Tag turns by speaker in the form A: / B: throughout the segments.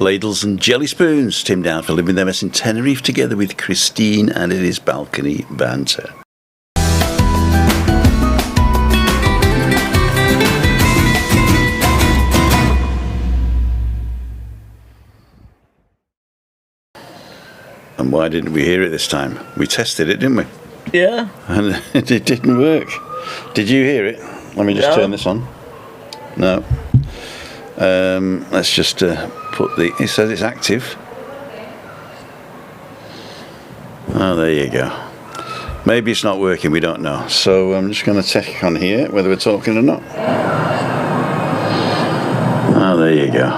A: Ladles and Jelly Spoons. Tim down for living their mess in Tenerife together with Christine, and it is Balcony Banter. And why didn't we hear it this time? We tested it, didn't we?
B: Yeah.
A: And it didn't work. Did you hear it? Let me just turn this on. No. Let's just put the... It says it's active. Oh, there you go. Maybe it's not working, we don't know. So I'm just going to check on here whether we're talking or not. Oh, there you go.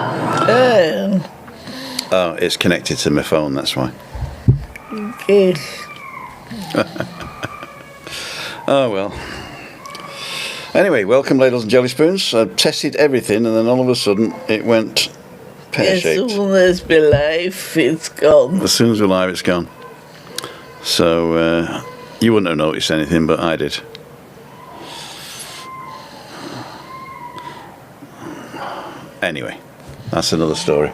A: Oh, it's connected to my phone, that's why.
B: Good.
A: Oh, well. Anyway, welcome, Ladles and Jelly Spoons. I tested everything, and then all of a sudden, it went pear-shaped.
B: As soon as we're live, it's gone.
A: As soon as we're live, it's gone. So, you wouldn't have noticed anything, but I did. Anyway, that's another story.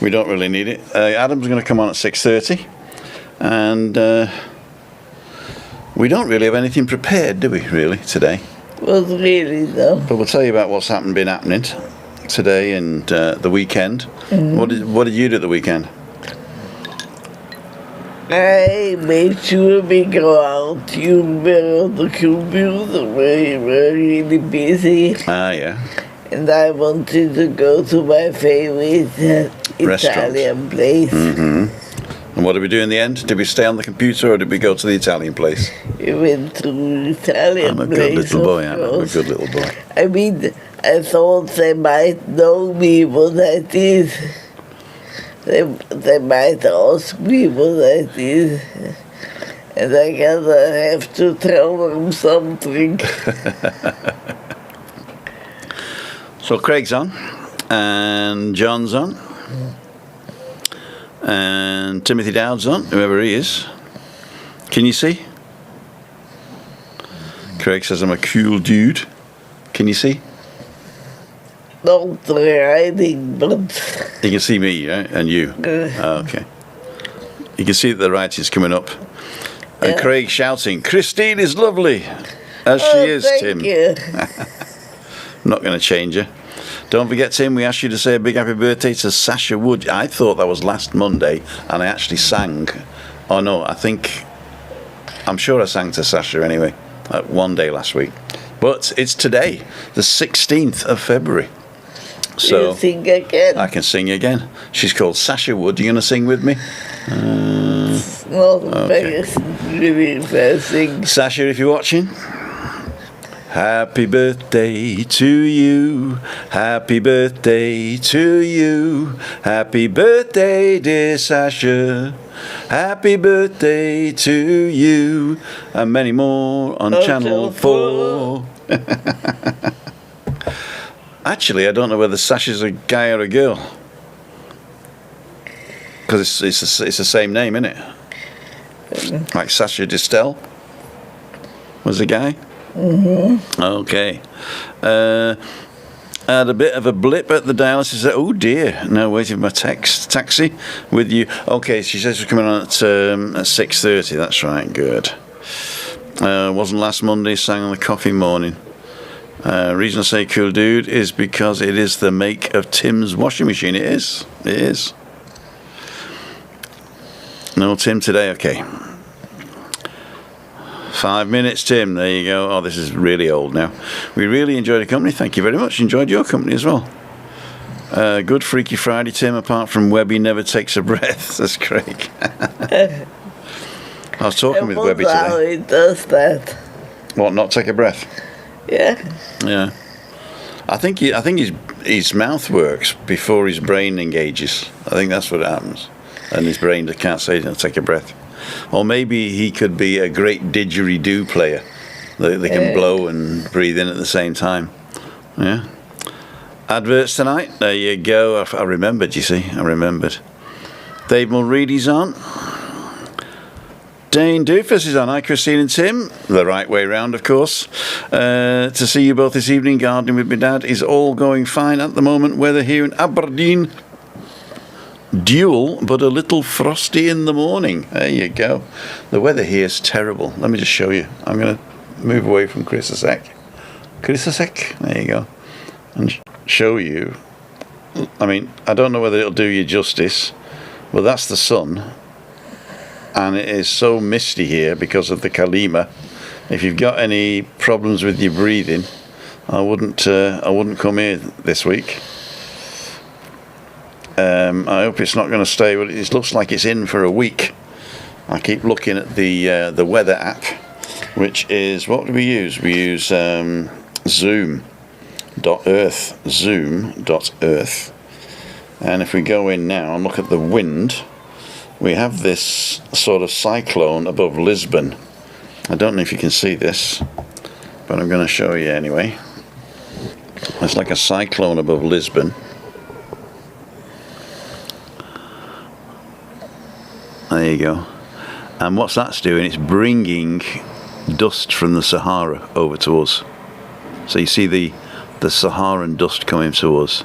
A: We don't really need it. Adam's going to come on at 6:30, and we don't really have anything prepared, do we, really, today?
B: Well, really, though.
A: But we'll tell you about what's been happening today and the weekend. Mm-hmm. What did you do at the weekend?
B: I made sure we go out. You were on the computer. We were really busy.
A: Ah, yeah.
B: And I wanted to go to my favorite Italian place.
A: Mm-hmm. And what did we do in the end? Did we stay on the computer or did we go to the Italian place?
B: We went to the Italian place.
A: I'm a good little boy, I'm a good little boy.
B: I mean, I thought they might know me what I did. They might ask me what I did. And I gotta have to tell them something.
A: So Craig's on, and John's on, and Timothy Dowd's on, whoever he is. Can you see? Craig says I'm a cool dude. Can you see?
B: Not writing, but...
A: You can see me, right? And you? Oh, okay. You can see that the writing's coming up. And Craig shouting, Christine is lovely, as she is, Tim.
B: You.
A: I'm not going to change her. Don't forget, Tim, we asked you to say a big happy birthday to Sasha Wood. I thought that was last Monday, and I actually sang. Oh, no, I'm sure I sang to Sasha anyway, one day last week. But it's today, the 16th of February. So
B: you sing again?
A: I can sing again. She's called Sasha Wood. Are you going to sing with me?
B: Not okay. Really sing.
A: Sasha, if you're watching... Happy birthday to you, happy birthday to you, happy birthday dear Sasha, happy birthday to you, and many more on Channel 4. Actually, I don't know whether Sasha's a guy or a girl, because it's the same name, isn't it? Like Sasha Distel was a guy. Mm-hmm. Okay. Had a bit of a blip at the dialysis. Oh dear! Now waiting for my taxi with you. Okay, she says we're coming on at 6:30. That's right. Good. Wasn't last Monday. Sang on the coffee morning. Reason I say cool dude is because it is the make of Tim's washing machine. It is. It is. No Tim today. Okay. 5 minutes, Tim. There you go. Oh, this is really old now. We really enjoyed the company. Thank you very much. Enjoyed your company as well. Good Freaky Friday, Tim. Apart from Webby never takes a breath. That's Craig. I was talking with Webby today.
B: How he does that?
A: What? Not take a breath?
B: Yeah.
A: Yeah. I think his mouth works before his brain engages. I think that's what happens, and his brain can't say don't take a breath. Or maybe he could be a great didgeridoo player. They can blow and breathe in at the same time. Yeah. Adverts tonight. There you go. I remembered, you see. I remembered. Dave Mulready's on. Dane Doofus is on. Hi, Christine and Tim. The right way round, of course. To see you both this evening. Gardening with my dad is all going fine at the moment. Weather here in Aberdeen. Dual, but a little frosty in the morning. There you go. The weather here is terrible. Let me just show you. I'm going to move away from Chris a sec. Chris a sec. There you go. And show you. I mean, I don't know whether it'll do you justice, but that's the sun. And it is so misty here because of the Kalima. If you've got any problems with your breathing, I wouldn't come here this week. I hope it's not going to stay, but it looks like it's in for a week. I keep looking at the weather app, which is, what do we use? We use Zoom.earth. Zoom.earth. And if we go in now and look at the wind, we have this sort of cyclone above Lisbon. I don't know if you can see this, but I'm going to show you anyway. It's like a cyclone above Lisbon. There you go. And what's that's doing? It's bringing dust from the Sahara over to us. So you see the Saharan dust coming to us.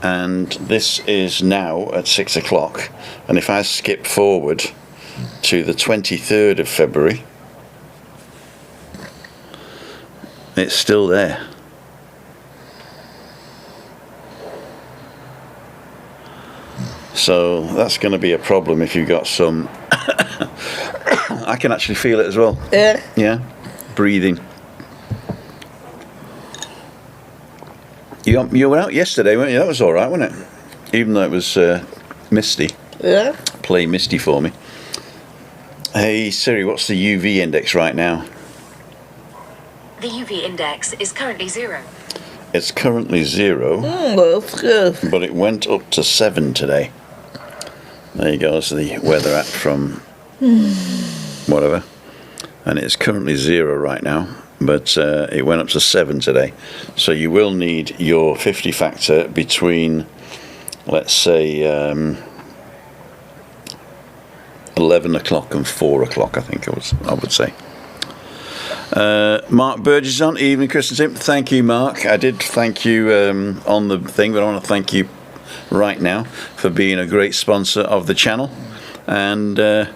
A: And this is now at 6 o'clock. And if I skip forward to the 23rd of February, it's still there. So that's going to be a problem if you've got some... I can actually feel it as well.
B: Yeah.
A: Yeah, breathing. You were out yesterday, weren't you? That was all right, wasn't it? Even though it was misty.
B: Yeah.
A: Play misty for me. Hey Siri, what's the UV index right now?
C: The UV index is currently 0.
A: It's currently 0,
B: That's good.
A: but it went up to 7 today. There you go, that's the weather app from whatever. And it's currently 0 right now, but it went up to 7 today. So you will need your 50 factor between, let's say, 11 o'clock and 4 o'clock, I think I would say. Mark Burgess on. Evening, Chris and Tim. Thank you, Mark. I did thank you on the thing, but I want to thank you right now for being a great sponsor of the channel. And are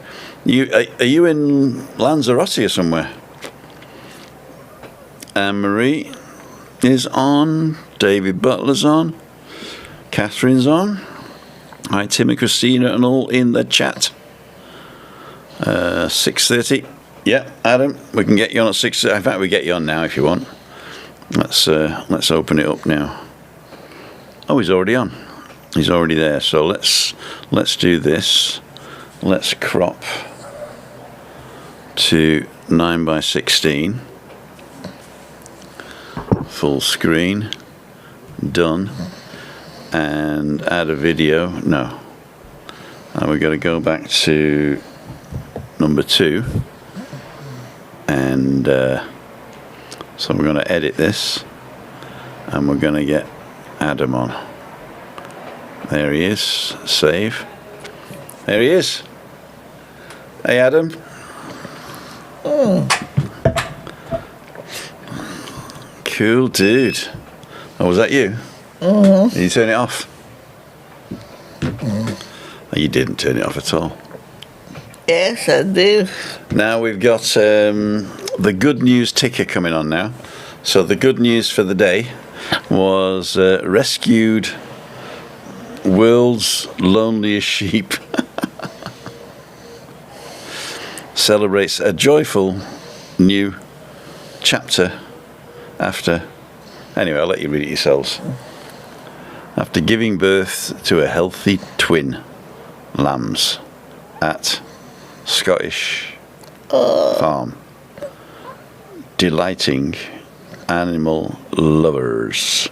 A: you in Lanzarote or somewhere? Anne-Marie is on. David Butler's on. Catherine's on. Hi, Tim and Christina and all in the chat. 6:30. Yeah, Adam, we can get you on at 6. In fact, we get you on now if you want. Let's open it up now. Oh, he's already on. He's already there. So let's do this. Let's crop to 9:16. Full screen. Done. And add a video. No. Now we've got to go back to number 2. And so we're going to edit this and we're going to get Adam on. There he is. Save. There he is. Hey Adam. Cool dude. Oh, was that you? Did you turn it off? Oh, you didn't turn it off at all.
B: Yes, I do.
A: Now we've got the good news ticker coming on now. So the good news for the day was rescued world's loneliest sheep. Celebrates a joyful new chapter after... Anyway, I'll let you read it yourselves. After giving birth to a healthy twin lambs at Scottish farm, delighting animal lovers.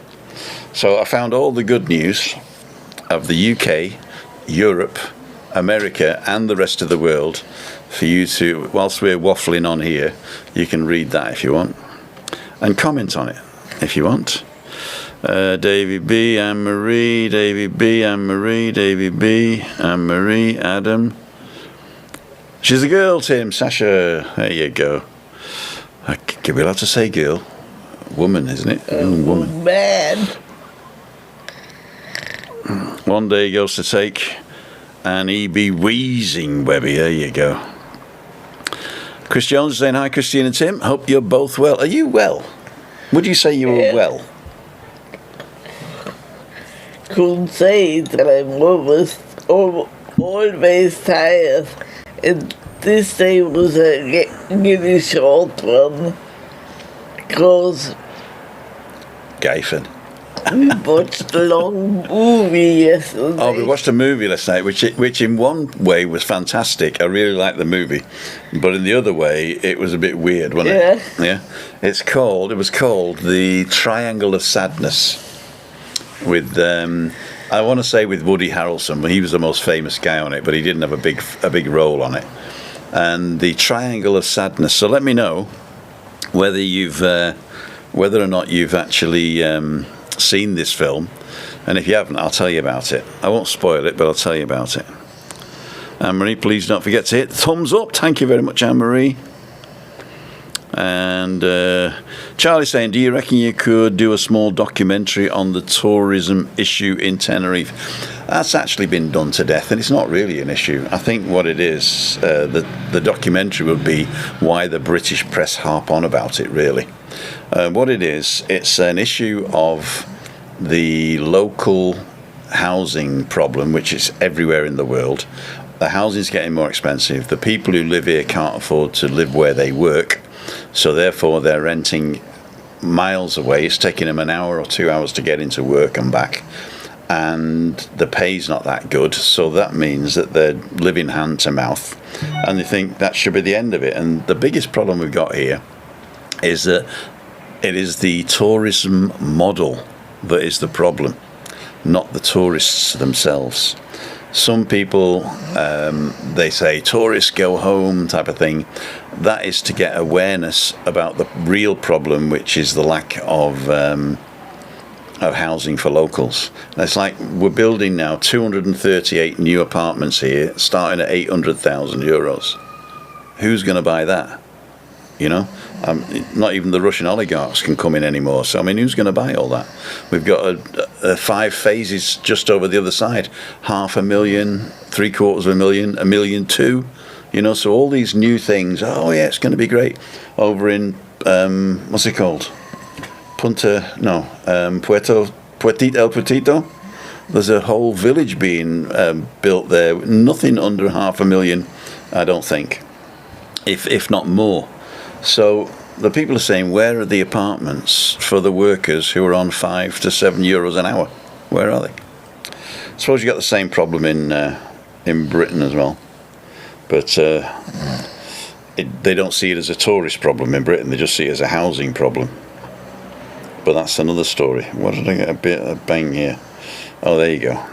A: So I found all the good news of the UK, Europe, America and the rest of the world for you to, whilst we're waffling on here, you can read that if you want and comment on it if you want. Davy B, Anne-Marie, Davy B, Anne-Marie, Davy B, Anne-Marie, Adam, She's a girl, Tim. Sasha. There you go. We're allowed to say girl. Woman, isn't it? Woman.
B: Man.
A: One day he goes to take, and he be wheezing, Webby. There you go. Chris Jones is saying, hi, Christine and Tim. Hope you're both well. Are you well? Would you say you were well?
B: Could say that I'm always tired. And this day was a really short one. Because
A: Gayford.
B: we watched a long movie yesterday.
A: Oh, we watched a movie last night, which in one way was fantastic. I really liked the movie, but in the other way, it was a bit weird, wasn't it? Yeah. It was called The Triangle of Sadness, with I want to say with Woody Harrelson, but he was the most famous guy on it, but he didn't have a big role on it. And The Triangle of Sadness. So let me know whether or not you've actually seen this film, and if you haven't, I'll tell you about it. I won't spoil it, but I'll tell you about it. Anne-Marie, please don't forget to hit the thumbs up. Thank you very much, Anne-Marie. And Charlie's saying, do you reckon you could do a small documentary on the tourism issue in Tenerife? That's actually been done to death, and it's not really an issue. I think what it is, the documentary would be why the British press harp on about it, really. What it is, it's an issue of the local housing problem, which is everywhere in the world. The housing's getting more expensive. The people who live here can't afford to live where they work, so therefore they're renting miles away. It's taking them an hour or 2 hours to get into work and back, and the pay's not that good, so that means that they're living hand to mouth, and they think that should be the end of it. And the biggest problem we've got here is that it is the tourism model that is the problem, not the tourists themselves. Some people, they say tourists go home type of thing. That is to get awareness about the real problem, which is the lack of housing for locals. And it's like we're building now 238 new apartments here, starting at €800,000. Who's going to buy that? You know, not even the Russian oligarchs can come in anymore. So, I mean, who's going to buy all that? We've got 5 phases just over the other side. 500,000, 750,000, 1 million too. You know, so all these new things. Oh, yeah, it's going to be great. Over in, what's it called? El Puertito. There's a whole village being built there. Nothing under 500,000, I don't think. If not more. So the people are saying, where are the apartments for the workers who are on €5 to €7 an hour? Where are they? I suppose you got the same problem in Britain as well, but they don't see it as a tourist problem in Britain. They just see it as a housing problem. But that's another story. What did I get a bit of bang here? Oh, there you go.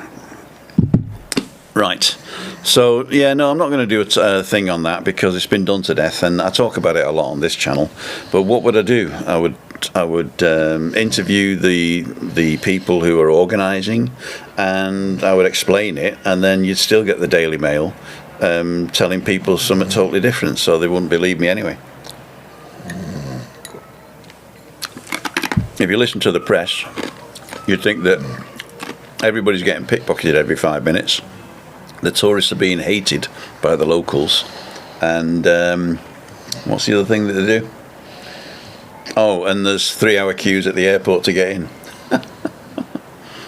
A: Right. So, yeah, no, I'm not going to do a thing on that because it's been done to death, and I talk about it a lot on this channel. But what would I do? I would interview the people who are organising, and I would explain it, and then you'd still get the Daily Mail telling people something totally different, so they wouldn't believe me anyway. If you listen to the press, you'd think that everybody's getting pickpocketed every 5 minutes. The tourists are being hated by the locals, and what's the other thing that they do? Oh, and there's 3-hour queues at the airport to get in.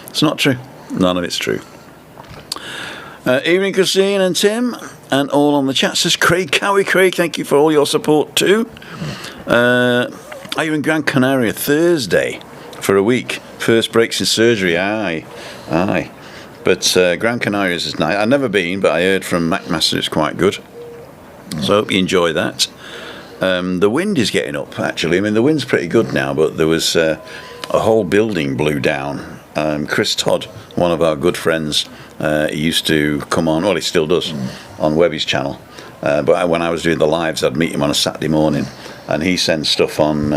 A: It's not true. None of it's true. Evening, Christine and Tim, and all on the chat. Says Craig Cowie. Craig, thank you for all your support too. Are you in Gran Canaria Thursday for a week? First breaks in surgery. Aye. But Gran Canaria is nice. I've never been, but I heard from McMaster it's quite good. So I hope you enjoy that. The wind is getting up, actually. I mean, the wind's pretty good now, but there was a whole building blew down. Chris Todd, one of our good friends, he used to come on, well, he still does, on Webby's channel. But when I was doing the lives, I'd meet him on a Saturday morning, and he sends stuff on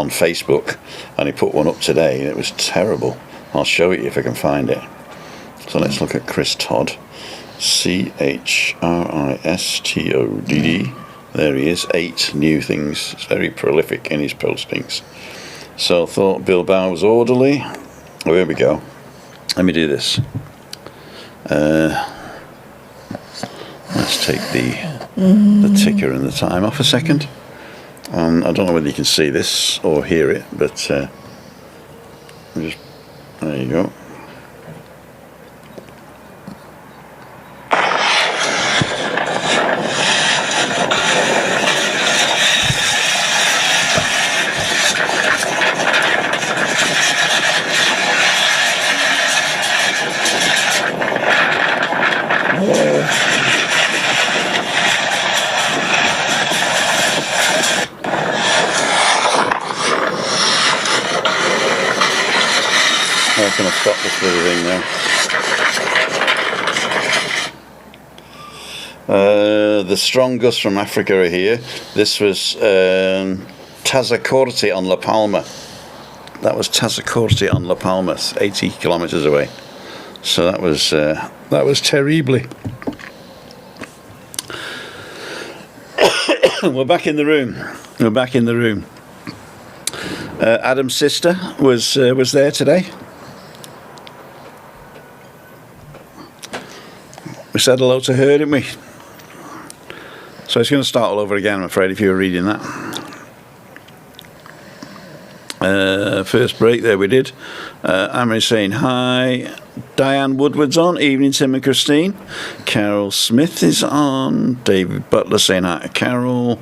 A: Facebook, and he put one up today, and it was terrible. I'll show it you if I can find it. So let's look at Chris Todd. CHRISTODD. There he is. 8 new things. He's very prolific in his postings. So I thought Bilbao was orderly. Oh, here we go. Let me do this. Let's take the ticker and the time off a second. I don't know whether you can see this or hear it, but there you go. How can I stop this little thing now? The strong gusts from Africa are here. This was Tazacorte on La Palma. That was Tazacorte on La Palma, 80 kilometres away. So that was terrible. We're back in the room. Adam's sister was there today. We said hello to her, didn't we? So it's going to start all over again, I'm afraid, if you were reading that. First break there we did. Amory saying hi. Diane Woodward's on. Evening, Tim and Christine. Carol Smith is on. David Butler saying hi to Carol.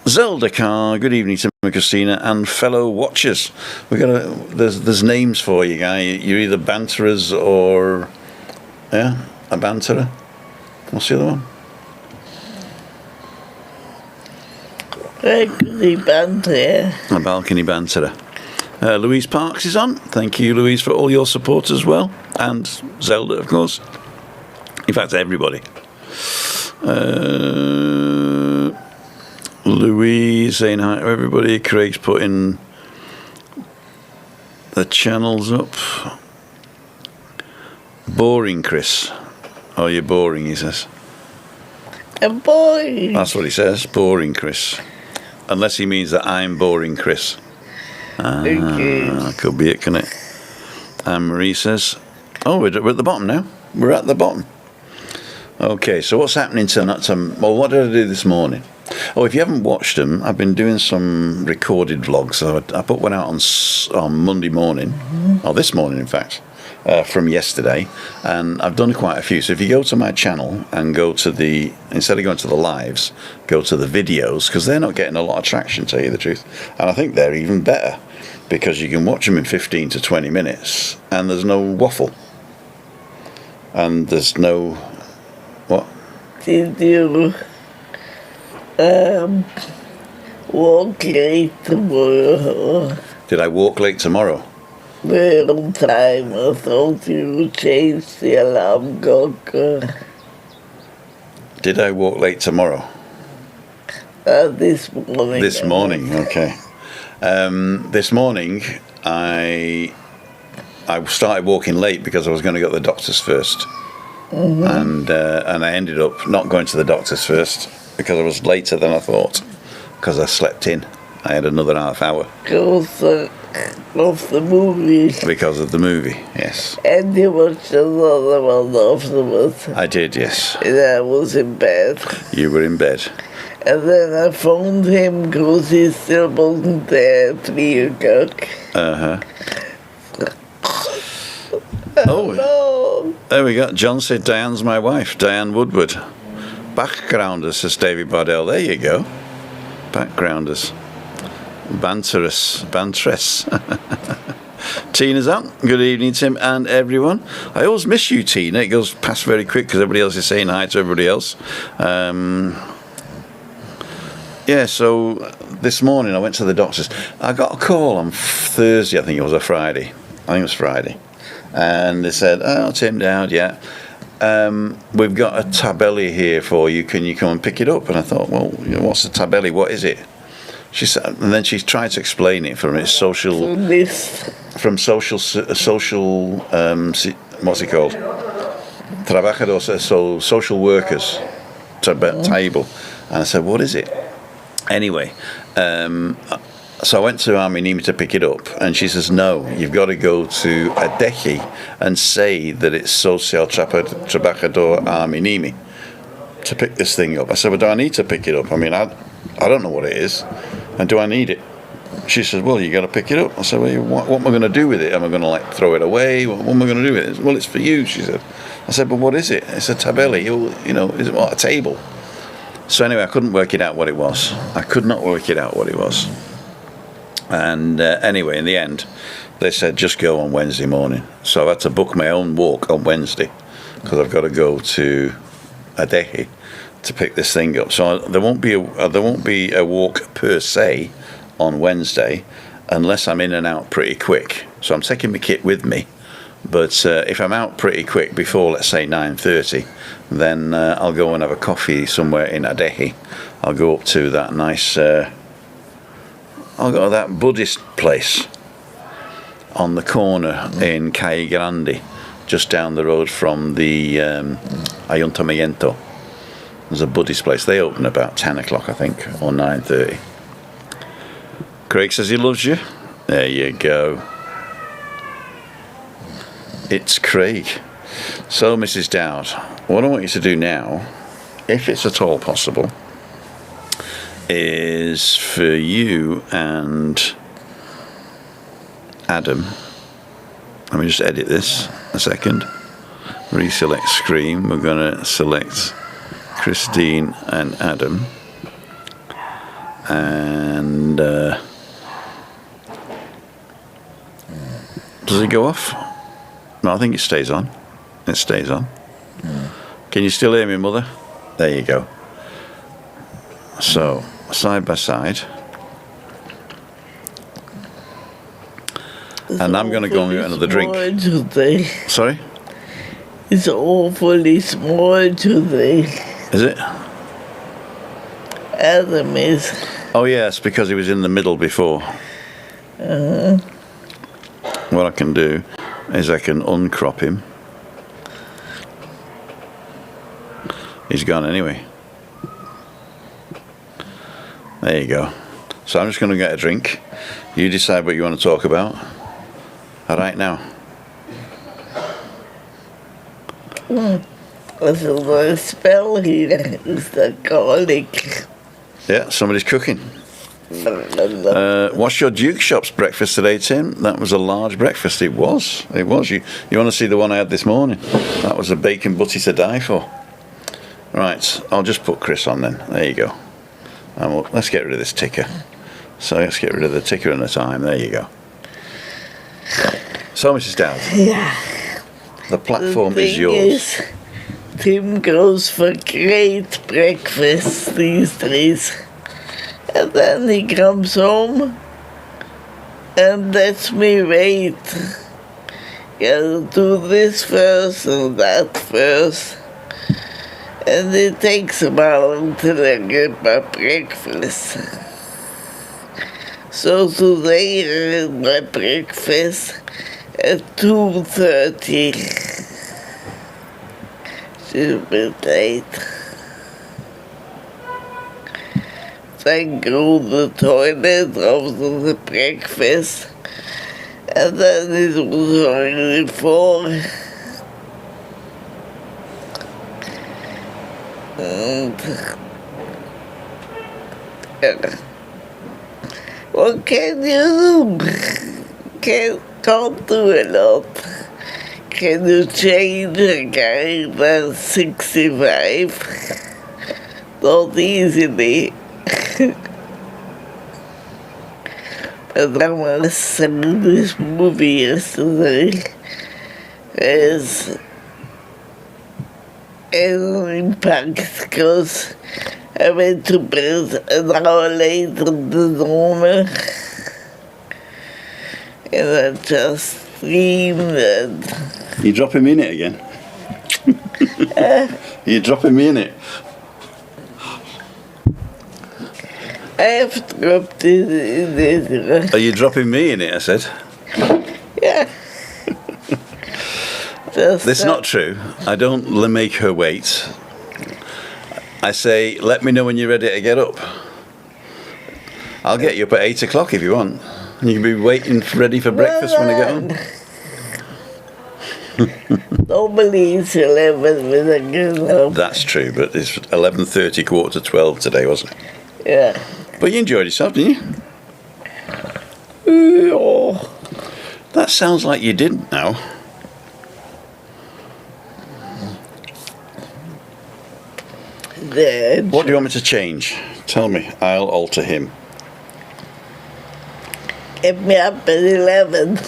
A: Zelda Carr, good evening, Tim and Christina, and fellow watchers. There's names for you, guy. You're either banterers or a banterer. What's the other one?
B: Balcony Banter.
A: A balcony banterer. Louise Parks is on. Thank you, Louise, for all your support as well, and Zelda, of course. In fact, everybody. Louise saying hi to everybody. Craig's putting the channels up. Boring, Chris. Oh, you're boring, he says.
B: I'm boring.
A: That's what he says. Boring, Chris. Unless he means that I'm boring, Chris. Could be it, can it? And Marie says, oh, we're at the bottom now. We're at the bottom. Okay, so what's happening tonight? Well, what did I do this morning? Oh, if you haven't watched them, I've been doing some recorded vlogs. So I put one out on Monday morning, or this morning, in fact, from yesterday, and I've done quite a few. So if you go to my channel and go to instead of going to the lives, go to the videos, because they're not getting a lot of traction, to tell you the truth. And I think they're even better, because you can watch them in 15 to 20 minutes, and there's no waffle. And there's no... What?
B: Did you walk late tomorrow?
A: Did I walk late tomorrow?
B: Well, time. I thought you changed the alarm clock.
A: Did I walk late tomorrow?
B: This morning.
A: This morning, okay. This morning, I started walking late because I was going to go to the doctor's first. And I ended up not going to the doctor's first because I was later than I thought, because I slept in. I had another half hour.
B: Because of the movie.
A: Because of the movie, yes.
B: And you watched another one afterwards.
A: I did, yes.
B: And I was in bed.
A: You were in bed.
B: And then I phoned him because he still wasn't there at 3 o'clock.
A: Oh,
B: No.
A: there we go. John said Diane's my wife, Diane Woodward. Backgrounders, says David Bardell. There you go. Backgrounders. Banteress. Tina's on. Good evening, Tim and everyone. I always miss you, Tina. It goes past very quick because everybody else is saying hi to everybody else. Yeah, so this morning I went to the doctor's. I got a call on Thursday, I think it was, a Friday. I think it was Friday. And they said, oh, Tim Dowd, yeah. We've got a tabelli here for you. Can you come and pick it up? And I thought, well, what's a tabelli? What is it? She said, and then she tried to explain it from its social, what's it called? trabajadores, so social workers table. And I said, what is it? Anyway, so I went to Arminimi to pick it up, and she says, no, you've got to go to Adehi and say that it's Social Trabajador Arminimi to pick this thing up. I said, well, do I need to pick it up? I mean, I don't know what it is, and do I need it? She says, well, you got to pick it up. I said, well, what am I going to do with it? Am I going to like throw it away? What am I going to do with it? Well, it's for you, she said. I said, but what is it? It's a tabelli, you know, is it what, a table? So anyway, I couldn't work it out what it was. I could not work it out what it was. And anyway, in the end, they said, just go on Wednesday morning. So I had to book my own walk on Wednesday because I've got to go to Adehi to pick this thing up. So there won't be a walk per se on Wednesday unless I'm in and out pretty quick. So I'm taking my kit with me. But if I'm out pretty quick before, let's say 9:30, then I'll go and have a coffee somewhere in Adehi. I'll go up to that nice, I'll go to that Buddhist place on the corner in Calle Grande, just down the road from the Ayuntamiento. There's a Buddhist place. They open about 10 o'clock, I think, or 9:30. Craig says he loves you. There you go. It's Craig. So, Mrs. Dowd, what I want you to do now, if it's at all possible, is for you and Adam. Let me just edit this a second. Reselect screen. We're going to select Christine and Adam. And does it go off? No, I think it stays on. It stays on. Can you still hear me, Mother? There you go. So, side by side. And I'm going to go and get another drink.
B: Today.
A: Sorry?
B: It's awfully small today.
A: Is it?
B: Adam is.
A: Oh, yes, because he was in the middle before. What I can do is I can uncrop him. He's gone anyway. There you go. So I'm just going to get a drink. You decide what you want to talk about. All right now.
B: There's a nice spell here. It's the garlic.
A: Yeah, somebody's cooking. What's your Duke Shop's breakfast today, Tim? That was a large breakfast. It was. It was. You want to see the one I had this morning? That was a bacon butty to die for. Right, I'll just put Chris on then. There you go. And let's get rid of this ticker. So let's get rid of the ticker and the time. There you go. So, Mrs. Dowd.
B: Yeah.
A: The platform
B: The
A: is
B: thing
A: yours.
B: Tim goes for great breakfast these days. And then he comes home and lets me wait. Gotta do this first and that first. And it takes a while until I get my breakfast. So today I had my breakfast at 2:30. It's a bit late. I go to the toilet after the breakfast, and then it was already 4. And what can you do? Can't do a lot. Can you change a guy that's 65? Not easily. But I want to see this movie yesterday. As an impact because I went to bed an hour later than normal. And I just dreamed and...
A: You dropping me in it again? You dropping me in it?
B: I have dropped it in it.
A: Are you dropping me in it, I said?
B: Yeah.
A: That's not true. I don't make her wait. I say, let me know when you're ready to get up. I'll get you up at 8 o'clock if you want. You can be waiting ready for breakfast when I get home.
B: Nobody eats 11 when I get home.
A: That's true, but it's 11:30, 11:45 today, wasn't it?
B: Yeah.
A: But you enjoyed yourself, didn't you?
B: Yeah.
A: That sounds like you didn't now.
B: Then
A: What do you want me to change? Tell me. I'll alter him.
B: get me up at 11.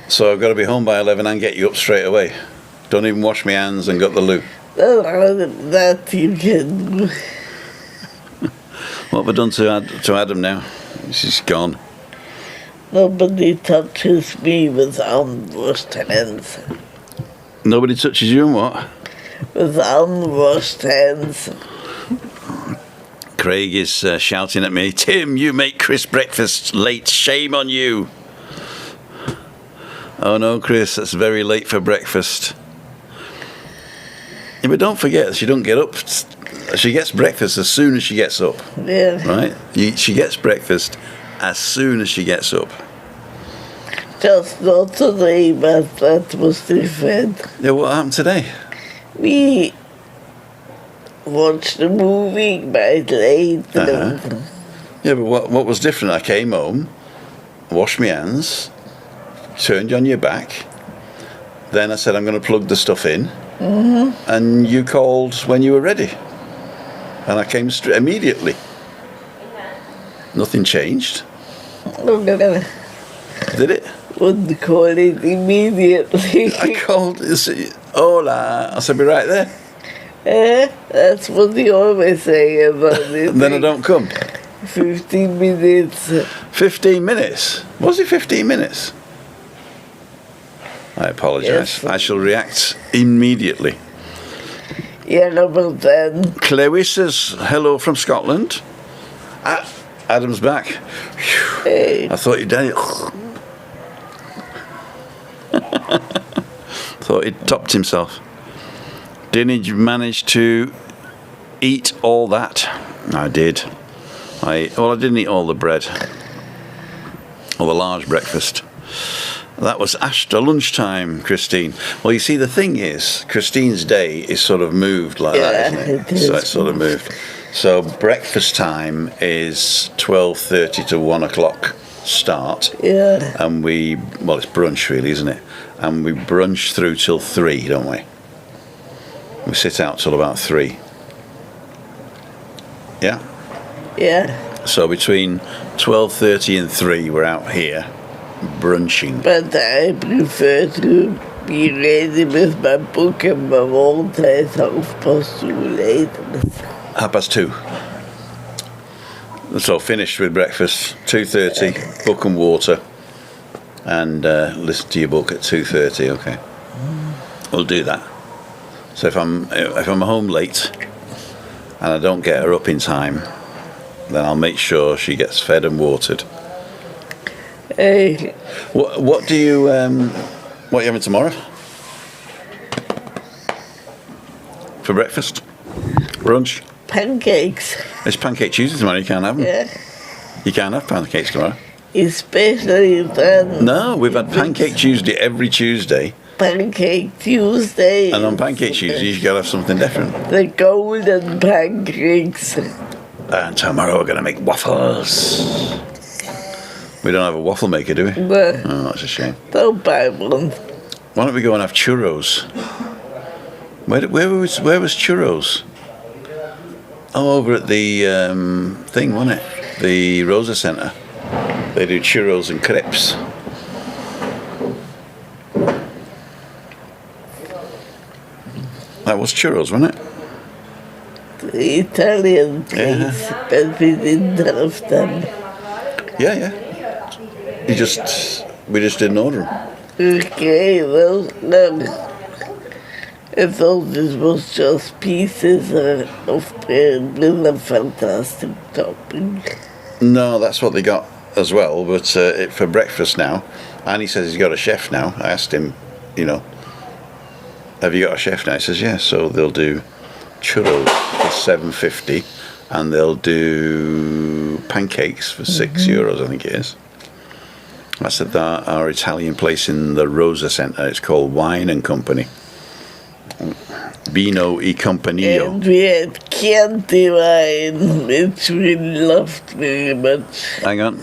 A: So I've got to be home by 11 and get you up straight away. Don't even wash my hands and got the loo.
B: That you can do.
A: What have I done to Adam now? She's gone.
B: Nobody touches me with unwashed hands.
A: Nobody touches you and what?
B: With unwashed hands.
A: Craig is shouting at me, Tim, you make Chris breakfast late. Shame on you. Oh no, Chris, that's very late for breakfast. Yeah, but don't forget, she don't get up. She gets breakfast as soon as she gets up.
B: Yeah.
A: Right? She gets breakfast as soon as she gets up.
B: Just not today, but that was different.
A: Yeah, what happened today?
B: We watched the movie by late.
A: Yeah, but what was different? I came home, washed my hands, turned you on your back. Then I said, I'm going to plug the stuff in. Mm-hmm. And you called when you were ready. And I came immediately. Nothing changed. Did it?
B: Wouldn't call it immediately.
A: I called. Hola. I said, be right there.
B: That's what you always say about it.
A: Then I don't come.
B: 15 minutes.
A: 15 minutes? Was it 15 minutes? I apologise.
B: Yes.
A: I shall react immediately.
B: Yeah, no, but then.
A: Chloe says hello from Scotland. Adam's back. Phew.
B: Hey.
A: I thought you'd done it. Thought he'd topped himself. Didn't you manage to eat all that? I did. I didn't eat all the bread. Or the large breakfast. That was after lunchtime, Christine. Well, you see, the thing is, Christine's day is sort of moved like that, isn't it?
B: It is.
A: So it's sort of moved. So breakfast time is 12:30 to 1 o'clock start.
B: Yeah.
A: And it's brunch really, isn't it? And we brunch through till 3, don't we? We sit out till about 3. Yeah?
B: Yeah.
A: So between 12:30 and 3, we're out here brunching.
B: But I prefer to be ready with my book and my water at 2:30 later.
A: 2:30. So finished with breakfast, 2:30, book and water, and listen to your book at 2:30. Okay, we'll do that. So if I'm home late and I don't get her up in time, then I'll make sure she gets fed and watered.
B: Hey,
A: What do you what are you having tomorrow for breakfast? Brunch?
B: pancakes.
A: It's Pancake Tuesday tomorrow. You can't have them.
B: Yeah.
A: You can't have pancakes tomorrow.
B: Especially then.
A: No, we've had Pancake Tuesday every Tuesday,
B: Pancake Tuesday.
A: and on Pancake Tuesday you've got to have something different.
B: The golden pancakes.
A: And tomorrow we're going to make waffles. We don't have a waffle maker, do we?
B: No,
A: Oh, that's a shame.
B: don't buy one.
A: Why don't we go and have churros? Where was churros? Oh, over at the thing, wasn't it? The Rosa Centre. They do churros and crepes. That was churros, wasn't it?
B: The Italian place, but we didn't have them.
A: Yeah. We just didn't order them.
B: Okay, well, no. I thought this was just pieces of bread with a fantastic topping.
A: No, that's what they got. as well, but for breakfast now. And he says he's got a chef now. I asked him, have you got a chef now? He says, yeah. So they'll do churros for $7.50, and they'll do pancakes for €6, I think it is. That's at our Italian place in the Rosa Centre. It's called Wine and Company. Vino e Compagnia.
B: And we had Chianti wine, which we loved very much.
A: Hang on.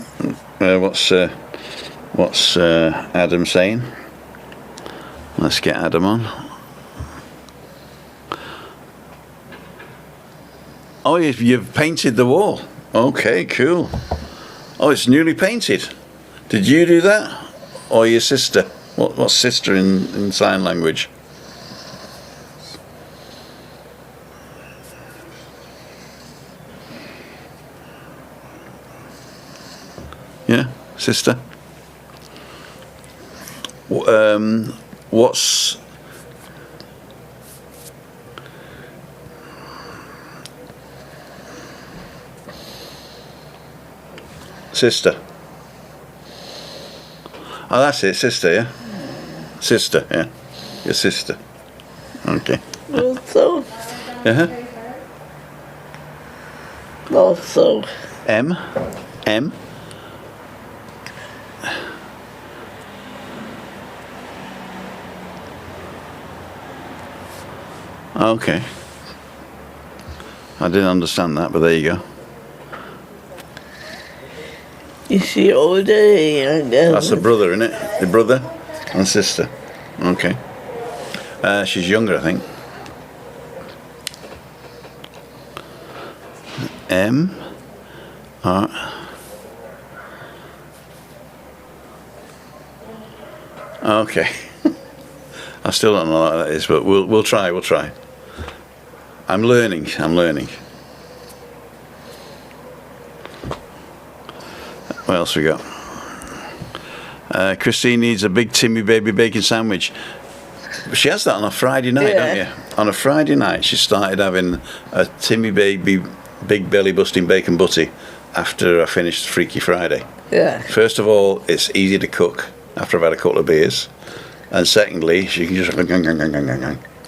A: What's Adam saying? Let's get Adam on. Oh, you've painted the wall. Okay, cool. Oh, it's newly painted. Did you do that? Or your sister? What's sister in sign language? Yeah, sister. What's sister? Oh, that's it, sister, yeah? Sister, yeah. Your sister. Okay.
B: Also.
A: Uh-huh.
B: Also.
A: M. Okay. I didn't understand that, but there you go.
B: Is she older or younger?
A: That's the brother, isn't it? The brother and sister. Okay. She's younger, I think. M. R. Okay. I still don't know what that is, but we'll try. I'm learning. What else we got? Christine needs a big Timmy Baby bacon sandwich. She has that on a Friday night, don't you? On a Friday night, she started having a Timmy Baby big belly busting bacon butty after I finished Freaky Friday.
B: Yeah.
A: First of all, it's easy to cook after I've had a couple of beers. And secondly, she can just... I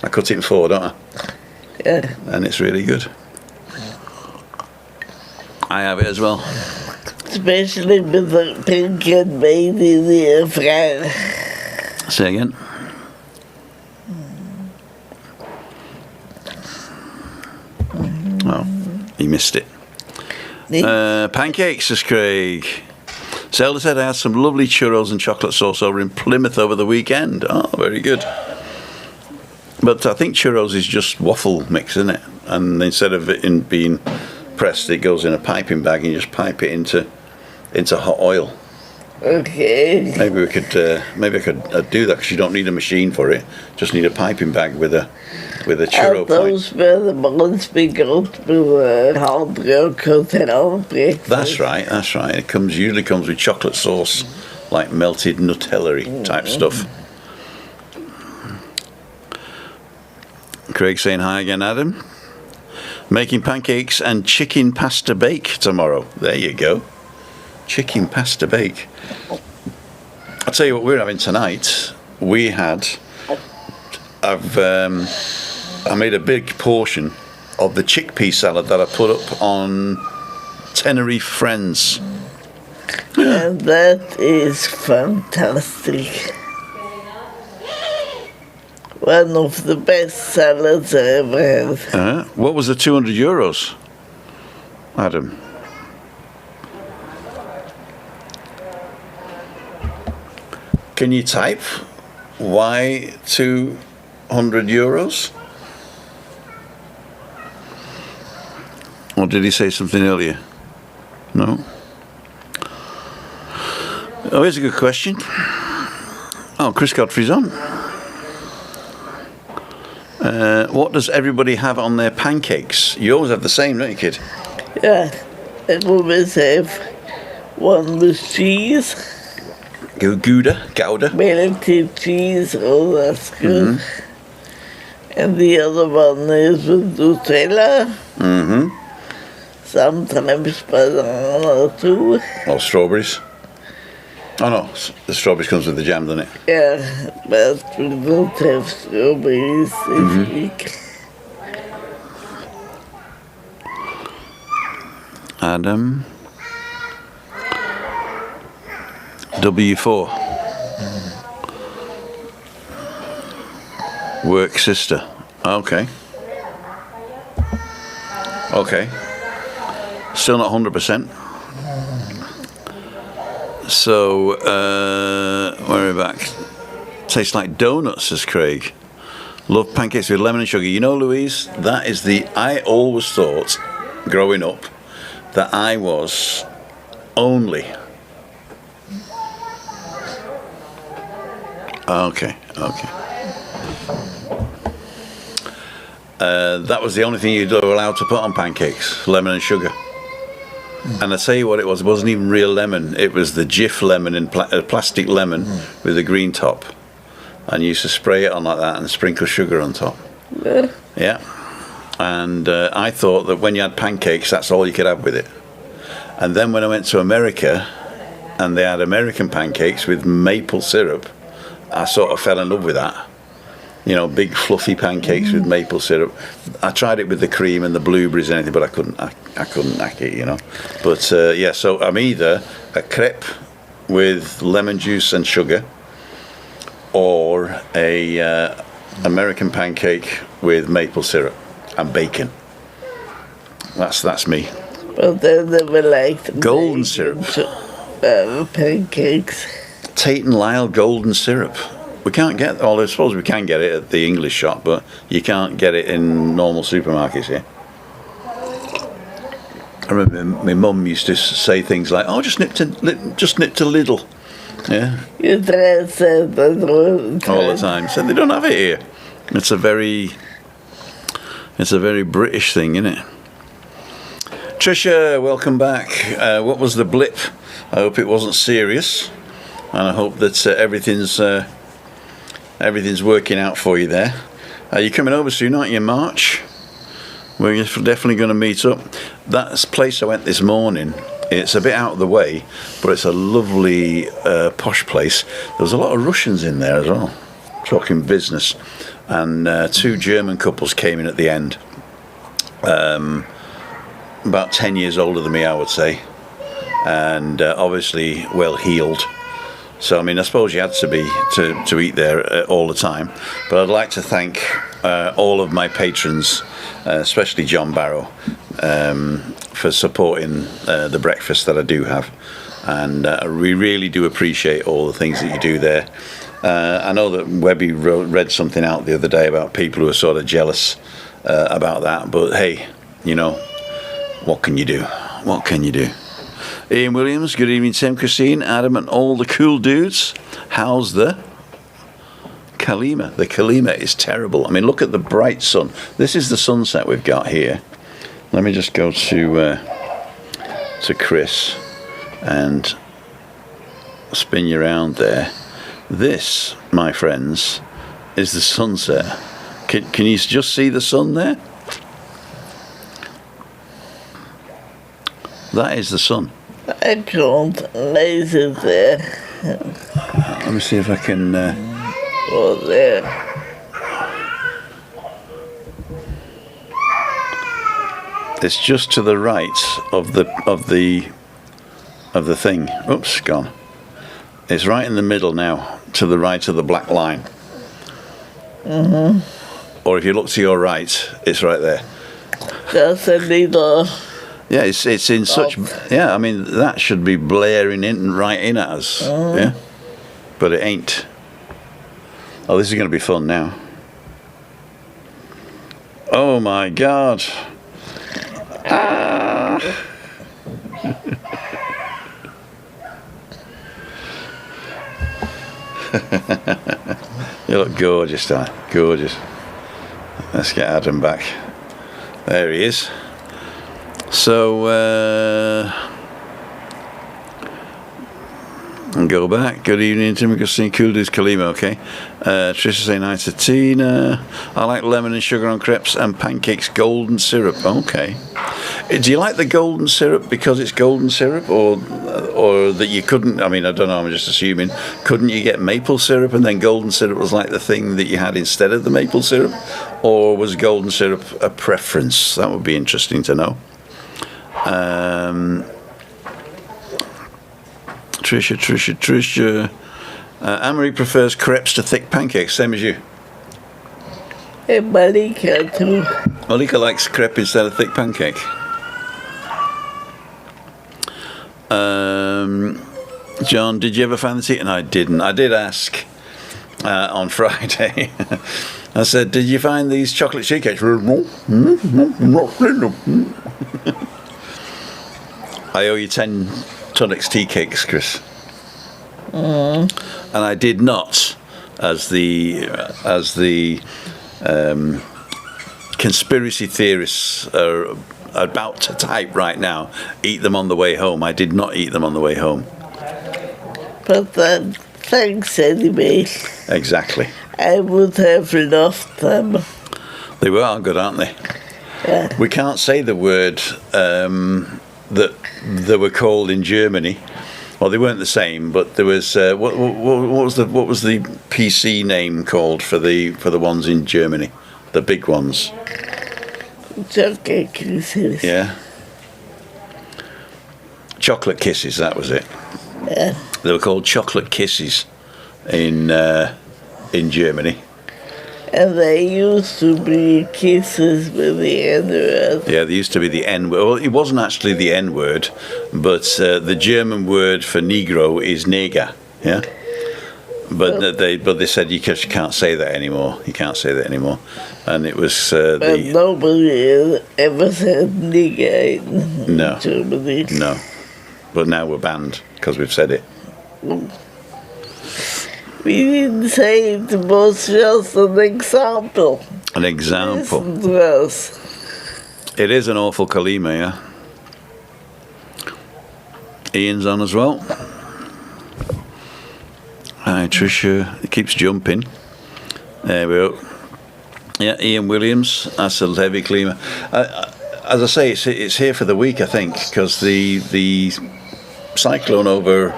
A: cut it in 4, don't I?
B: Yeah.
A: And it's really good. I have it as well.
B: Especially with the pink and made in the air fryer.
A: Say again. Oh, he missed it. Pancakes, says Craig. Zelda said I had some lovely churros and chocolate sauce over in Plymouth over the weekend. Oh, very good. But I think churros is just waffle mix, isn't it? And instead of it being pressed, it goes in a piping bag and you just pipe it into hot oil.
B: Okay.
A: Maybe I could do that, because you don't need a machine for it. Just need a piping bag with a churro
B: those
A: point.
B: were the ones we got with hard rock hotel breakfast.
A: That's right. It usually comes with chocolate sauce, like melted Nutella type stuff. Craig saying hi again, Adam. Making pancakes and chicken pasta bake tomorrow. There you go. Chicken pasta bake. I'll tell you what we're having tonight. I made a big portion of the chickpea salad that I put up on Tenerife Friends.
B: And that is fantastic. One of the best salads I ever had.
A: What was the €200, Adam? Can you type why €200? Or did he say something earlier? No. Oh, here's a good question. Oh, Chris Godfrey's on. What does everybody have on their pancakes? You always have the same, don't you, kid?
B: Yeah, I always have one with cheese.
A: Gouda.
B: Melted cheese, oh, that's good. And the other one is with Nutella. sometimes banana too.
A: Or strawberries. Oh no, the strawberries comes with the jam, doesn't it?
B: Yeah, but we don't have strawberries this week.
A: Adam. W4. Work sister. Okay. Okay. Still not 100%. So, where are we back? Tastes like donuts, says Craig. Love pancakes with lemon and sugar. You know, Louise, that is I always thought, growing up, that I was only. Okay. That was the only thing you were allowed to put on pancakes, lemon and sugar. And I tell you what it wasn't even real lemon. It was the Jif lemon in plastic lemon with a green top. And you used to spray it on like that and sprinkle sugar on top. Yeah. And I thought that when you had pancakes, that's all you could have with it. And then when I went to America and they had American pancakes with maple syrup, I sort of fell in love with that. You know, big fluffy pancakes with maple syrup. I tried it with the cream and the blueberries and anything, but I couldn't hack it, you know. But yeah, so I'm either a crepe with lemon juice and sugar, or a American pancake with maple syrup and bacon. That's me.
B: But I never liked
A: Golden syrup.
B: Pancakes.
A: Tate and Lyle golden syrup. We can't get. Well, I suppose we can get it at the English shop, but you can't get it in normal supermarkets here. I remember my mum used to say things like, "Oh, just nip to Lidl." Yeah.
B: You try to say that
A: All the time. So they don't have it here. It's a very British thing, isn't it? Trisha, welcome back. What was the blip? I hope it wasn't serious, and I hope that everything's working out for you there. You're coming over soon, aren't you, in March? We're definitely going to meet up. That place I went this morning, it's a bit out of the way, but it's a lovely posh place. There was a lot of Russians in there as well, talking business, and 2 German couples came in at the end. About 10 years older than me, I would say, and obviously well heeled. So I mean, I suppose you had to be to eat there all the time. But I'd like to thank all of my patrons, especially John Barrow, for supporting the breakfast that I do have, and we really do appreciate all the things that you do there. I know that Webby read something out the other day about people who are sort of jealous about that, but hey, you know, what can you do? What can you do? Ian Williams, good evening, Tim, Christine, Adam, and all the cool dudes. How's the Kalima? The Kalima is terrible. I mean, look at the bright sun. This is the sunset we've got here. Let me just go to Chris and spin you around there. This, my friends, is the sunset. Can you just see the sun there? That is the sun.
B: I can't lace it there.
A: Let me see if I can.
B: Oh, there.
A: It's just to the right of the thing. Oops, gone. It's right in the middle now, to the right of the black line. Or if you look to your right, it's right there.
B: Just a little.
A: Yeah, it's in such. Yeah, I mean that should be blaring in right in at us. Yeah, but it ain't. Oh, this is going to be fun now. Oh my God! Ah! You look gorgeous, Dan. Gorgeous. Let's get Adam back. There he is. So, and go back. Good evening, Tim. Christine, cool dudes, Kalima, okay. Trisha saying hi to Tina. I like lemon and sugar on crepes and pancakes, golden syrup. Okay. Do you like the golden syrup because it's golden syrup, or that you couldn't? I mean, I don't know. I'm just assuming. Couldn't you get maple syrup, and then golden syrup was like the thing that you had instead of the maple syrup, or was golden syrup a preference? That would be interesting to know. Trisha. Anne-Marie prefers crepes to thick pancakes, same as you.
B: And Malika too.
A: Malika likes crepe instead of thick pancake. John, did you ever find the tea? And I didn't. I did ask on Friday. I said, did you find these chocolate tea cakes? I owe you 10 Tunnocks tea cakes, Chris. And I did not, as the conspiracy theorists are about to type right now, eat them on the way home. I did not eat them on the way home.
B: But then, thanks anyway.
A: Exactly.
B: I would have loved them.
A: They were good, aren't they?
B: Yeah.
A: We can't say the word that they were called in Germany. Well, they weren't the same, but there was what was the PC name called for the ones in Germany, the big ones?
B: Chocolate kisses.
A: Yeah. Chocolate kisses. That was it.
B: Yeah.
A: They were called chocolate kisses in Germany.
B: And they used to be kisses with the N word.
A: Yeah, there used to be the N word. Well, it wasn't actually the N word, but the German word for Negro is Neger. Yeah. But they said you can't say that anymore. You can't say that anymore. And it was
B: But nobody ever said nigger in Germany.
A: No. But now we're banned because we've said it.
B: We didn't say it was just an example.
A: An example.
B: Listen to us.
A: It is an awful kalima, yeah. Ian's on as well. Hi, Trisha. It keeps jumping. There we go. Yeah, Ian Williams. That's a heavy kalima. As I say, it's here for the week, I think, because the cyclone over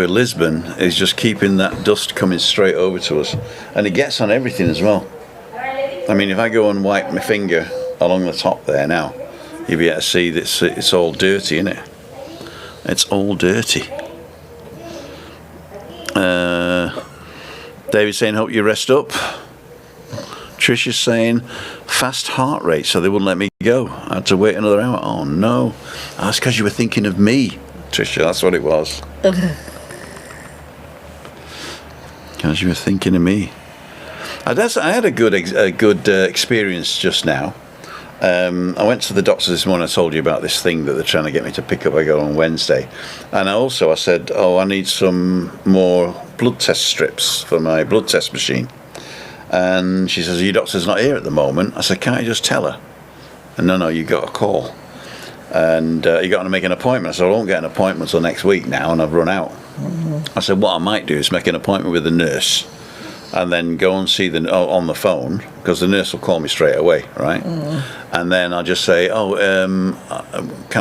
A: Lisbon is just keeping that dust coming straight over to us, and it gets on everything as well. I mean, if I go and wipe my finger along the top there now, you'll be able to see that it's all dirty, isn't it? It's all dirty. David's saying, hope you rest up. Trisha's saying, fast heart rate, so they wouldn't let me go. I had to wait another hour. Oh no, that's because you were thinking of me, Trisha. That's what it was. Because you were thinking of me. I had a good experience just now. I went to the doctor this morning. I told you about this thing that they're trying to get me to pick up. I got on Wednesday, and I said, I need some more blood test strips for my blood test machine. And she says, your doctor's not here at the moment. I said, can't you just tell her? And no, you got a call. And you got to make an appointment. I said, I won't get an appointment until next week now, and I've run out. I said, what I might do is make an appointment with the nurse and then go and see on the phone, because the nurse will call me straight away, right? And then I'll just say, can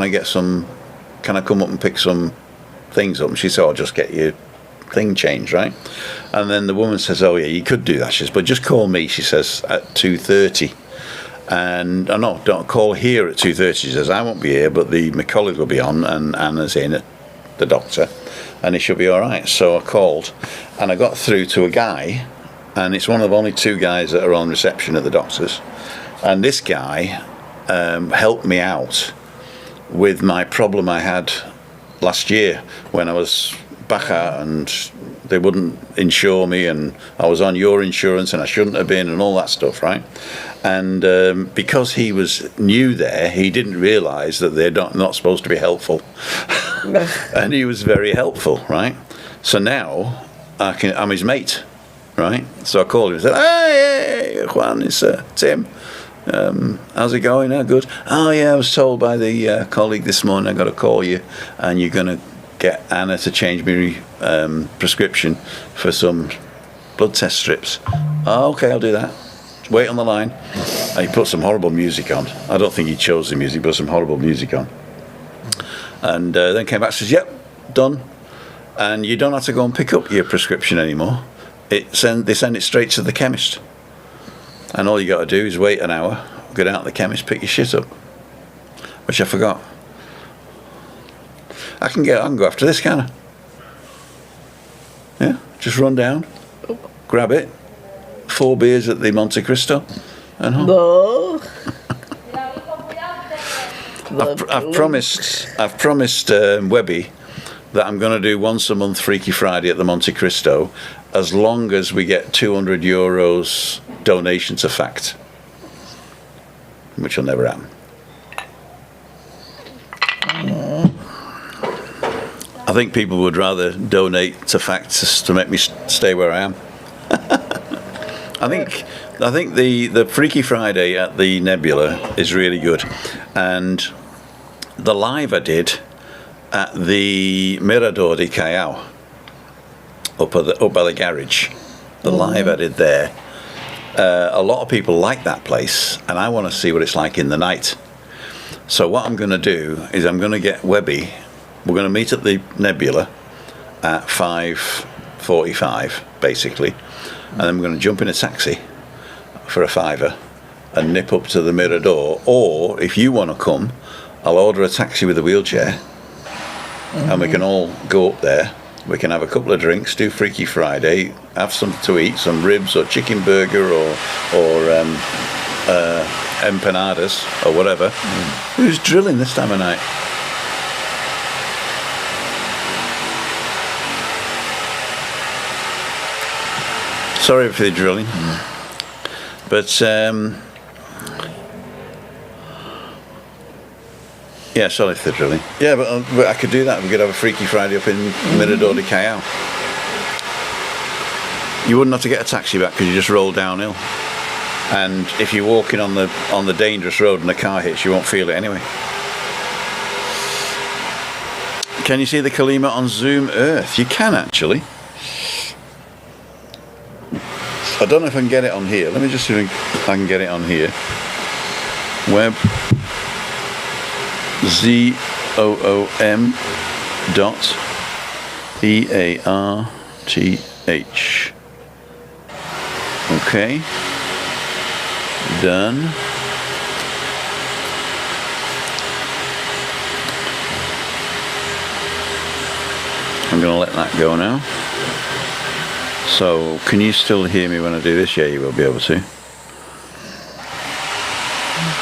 A: I come up and pick some things up? And she said, I'll just get your thing changed, right? And then the woman says, oh yeah, you could do that. She says, but just call me, she says, at 2:30. And no, don't call here at 2:30. She says, I won't be here, but my colleague will be on, and Anna's in it, the doctor, and it should be all right. So I called, and I got through to a guy, and it's one of only two guys that are on reception at the doctor's, and this guy helped me out with my problem I had last year when I was back out and they wouldn't insure me, and I was on your insurance and I shouldn't have been, and all that stuff, right? And because he was new there, he didn't realise that they're not supposed to be helpful. And he was very helpful, right? So now I'm his mate, right? So I called him and said, hey Juan, it's Tim. How's it going? Oh, good. Oh yeah, I was told by the colleague this morning I got to call you, and you're going to get Anna to change me prescription for some blood test strips. Oh, okay, I'll do that. wait on the line. And he put some horrible music on. I don't think he chose the music, but some horrible music on. And then came back and says, yep, done. And you don't have to go and pick up your prescription anymore. They send it straight to the chemist. And all you got to do is wait an hour, go down to the chemist, pick your shit up. Which I forgot. I can go after this, can I? Yeah, just run down, grab it, 4 beers at the Monte Cristo, and home.
B: No.
A: I've promised Webby that I'm going to do once a month Freaky Friday at the Monte Cristo, as long as we get €200 donation to Fact, which will never happen. I think people would rather donate to Facts to make me stay where I am. I think the Freaky Friday at the Nebula is really good, and the live I did at the Mirador de Callao up by the garage, the live I did there. A lot of people like that place, and I want to see what it's like in the night. So what I'm going to do is I'm going to get Webby. We're going to meet at the Nebula at 5:45, basically, and then we're going to jump in a taxi for a £5 and nip up to the Mirador. Or if you want to come, I'll order a taxi with a wheelchair, and we can all go up there. We can have a couple of drinks, do Freaky Friday, have something to eat, some ribs or chicken burger or empanadas or whatever. Who's drilling this time of night? Sorry for the drilling, but yeah, sorry for the drilling. Yeah, but I could do that. We could have a Freaky Friday up in Mirador de Callao. You wouldn't have to get a taxi back because you just roll downhill. And if you're walking on the dangerous road and a car hits, you won't feel it anyway. Can you see the Kalima on Zoom Earth? You can actually. I don't know if I can get it on here. Let me just see if I can get it on here. Web ZOOM dot EARTH. Okay. Done. I'm going to let that go now. So, can you still hear me when I do this? Yeah, you will be able to.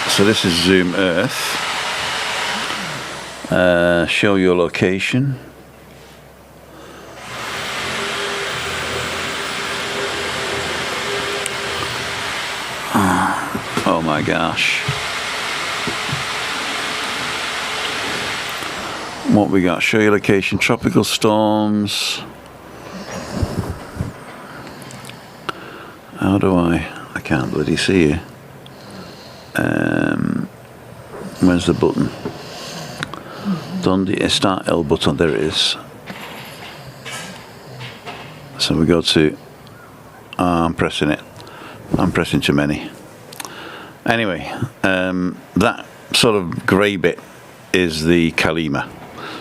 A: So this is Zoom Earth. Show your location. Oh my gosh. What we got? Show your location. Tropical storms. How do I can't bloody see you. Where's the button? Donde está el button? There it is. So we go to... I'm pressing it. I'm pressing too many. Anyway, that sort of grey bit is the Kalima.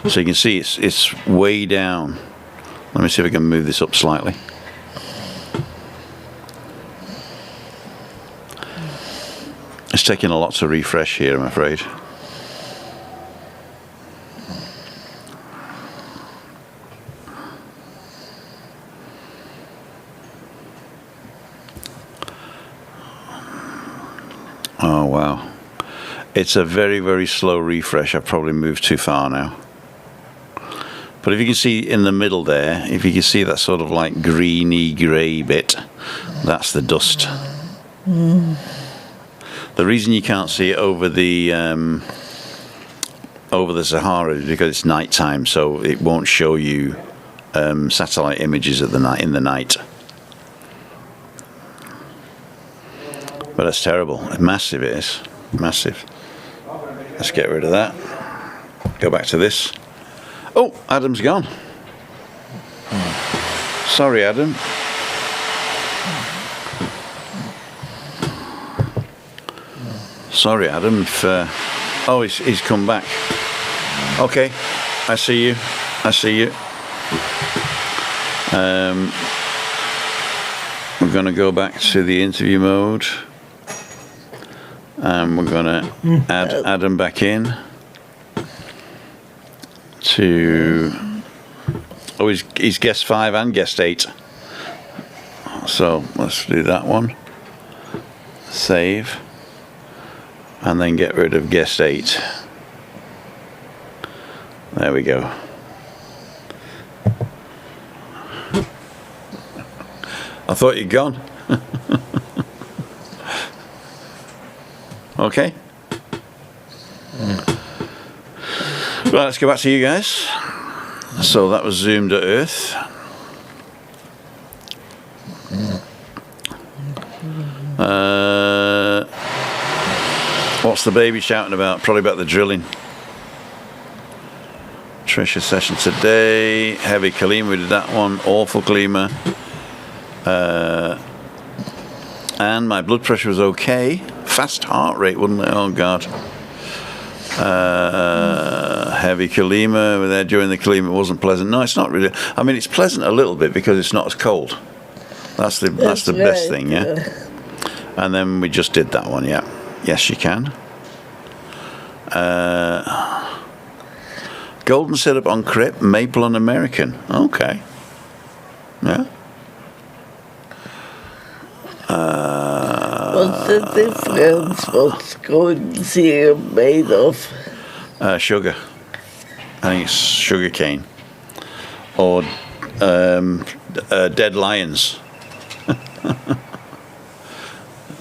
A: So you can see it's way down. Let me see if I can move this up slightly. It's taking a lot to refresh here, I'm afraid. Oh wow. It's a very, very slow refresh. I've probably moved too far now. But if you can see in the middle there, if you can see that sort of like greeny grey bit, that's the dust. The reason you can't see it over the Sahara is because it's night time, so it won't show you satellite images in the night. But that's terrible. Massive it is. Massive. Let's get rid of that. Go back to this. Oh, Adam's gone. Sorry, Adam. Sorry, Adam. If, oh, he's come back. Okay, I see you. I see you. We're going to go back to the interview mode. And we're going to add Adam back in. To... Oh, he's guest 5 and guest 8. So let's do that one. Save. And then get rid of guest 8. There we go. I thought you'd gone. Okay. Right, let's go back to you guys. So that was zoomed at Earth. What's the baby shouting about? Probably about the drilling. Trisha session today. Heavy Kalima, we did that one. Awful Kalima. And my blood pressure was okay. Fast heart rate, wouldn't it? Oh God. Heavy Kalima. We were there during the Kalima. It wasn't pleasant. No, it's not really. I mean, it's pleasant a little bit because it's not as cold. That's the best thing, yeah. And then we just did that one, yeah. Yes, you can. Golden syrup on crepe, maple on American. Okay. Yeah.
B: What's the difference? What's golden syrup made of?
A: Sugar. I think it's sugar cane. Or dead lions.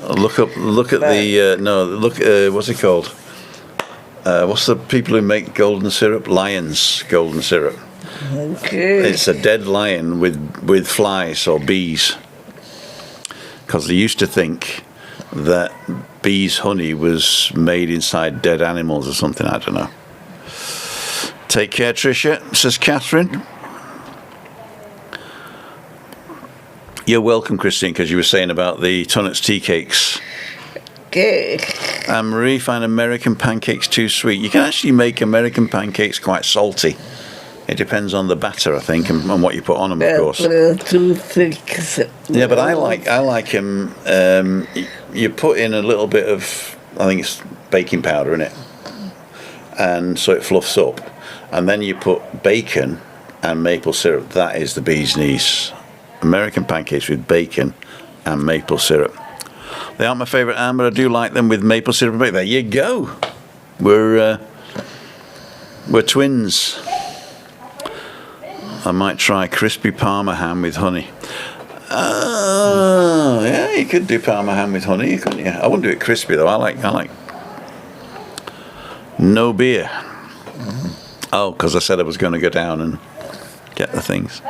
A: Look at the what's it called? What's the people who make golden syrup? Lions golden syrup.
B: Okay.
A: It's a dead lion with flies or bees. Because they used to think that bees' honey was made inside dead animals or something. I don't know. Take care, Tricia, says Catherine. You're welcome, Christine, because you were saying about the Tunnet's tea cakes.
B: Okay.
A: And Marie, find American pancakes too sweet. You can actually make American pancakes quite salty. It depends on the batter, I think, and what you put on them, of course.
B: Too thick.
A: Yeah, but I like them. You put in a little bit of, I think it's baking powder in it, and so it fluffs up. And then you put bacon and maple syrup. That is the bee's knees. American pancakes with bacon and maple syrup. They aren't my favourite, Anne, but I do like them with maple syrup and bacon. There you go. We're twins. I might try crispy Parma ham with honey. Yeah, you could do Parma ham with honey, couldn't you? I wouldn't do it crispy though. I like no beer. Oh, because I said I was going to go down and get the things.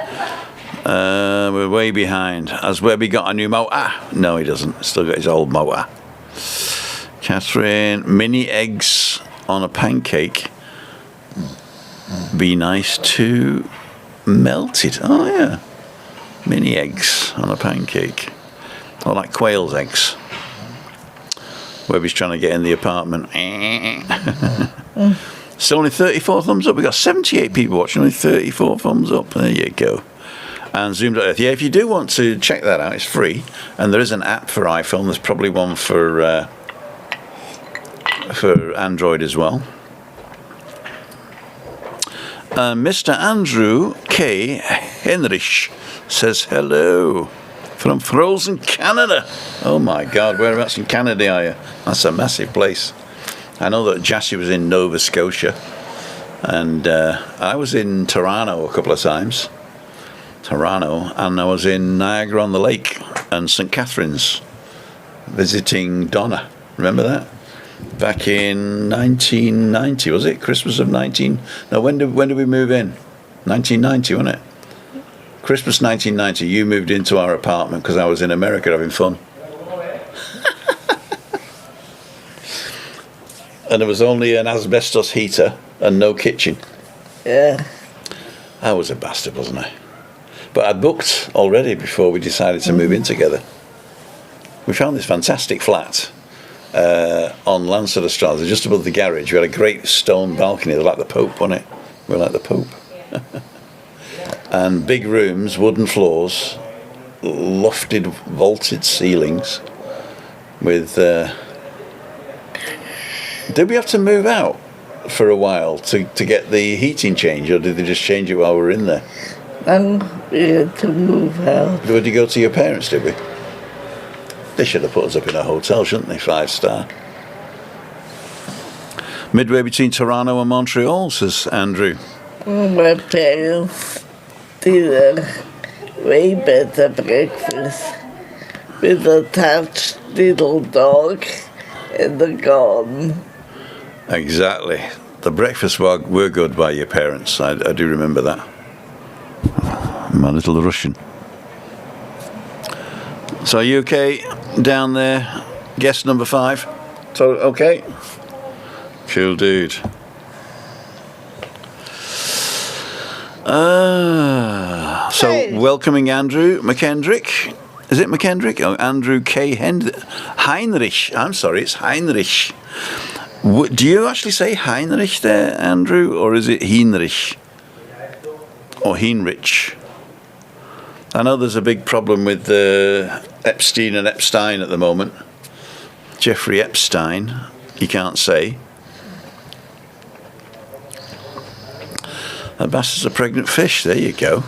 A: We're way behind. Has Webby got a new motor? No, he doesn't. Still got his old motor. Catherine, mini eggs on a pancake. Be nice to melted. Oh yeah, mini eggs on a pancake. I like quail's eggs. Webby's trying to get in the apartment. Still only 34 thumbs up. We've got 78 people watching, only 34 thumbs up. There you go. And Zoomed at Earth. Yeah, if you do want to check that out, it's free. And there is an app for iPhone. There's probably one for Android as well. Mr. Andrew K. Henrich says hello from frozen Canada. Oh my God, whereabouts in Canada are you? That's a massive place. I know that Jassy was in Nova Scotia, and I was in Toronto a couple of times. Toronto, and I was in Niagara-on-the-Lake and St. Catharines visiting Donna. Remember that? Back in 1990, was it? Christmas of 19... No, when did we move in? 1990, wasn't it? Christmas 1990, you moved into our apartment because I was in America having fun. And there was only an asbestos heater and no kitchen.
B: Yeah.
A: I was a bastard, wasn't I? But I'd booked already before we decided to move in together. We found this fantastic flat on Lancelot, just above the garage. We had a great stone balcony. They're like the Pope, wasn't it? We're like the Pope. And big rooms, wooden floors, lofted, vaulted ceilings. With did we have to move out for a while to get the heating changed, or did they just change it while we were in there?
B: And we had to move out.
A: Did you go to your parents, did we? They should have put us up in a hotel, shouldn't they? 5-star. Midway between Toronto and Montreal, says Andrew.
B: My parents did a way better breakfast with a attached little dog in the garden.
A: Exactly. The breakfasts were good by your parents. I do remember that. My little Russian. So are you okay down there? Guest number 5? So okay? Cool dude. So
B: Hey.
A: welcoming Andrew McKendrick. Is it McKendrick? Oh, Andrew K. Heinrich. I'm sorry, it's Heinrich. Do you actually say Heinrich there, Andrew, or is it Heinrich? Or Heinrich? I know there's a big problem with Epstein and Epstein at the moment. Jeffrey Epstein, you can't say. That bastard's a pregnant fish, there you go.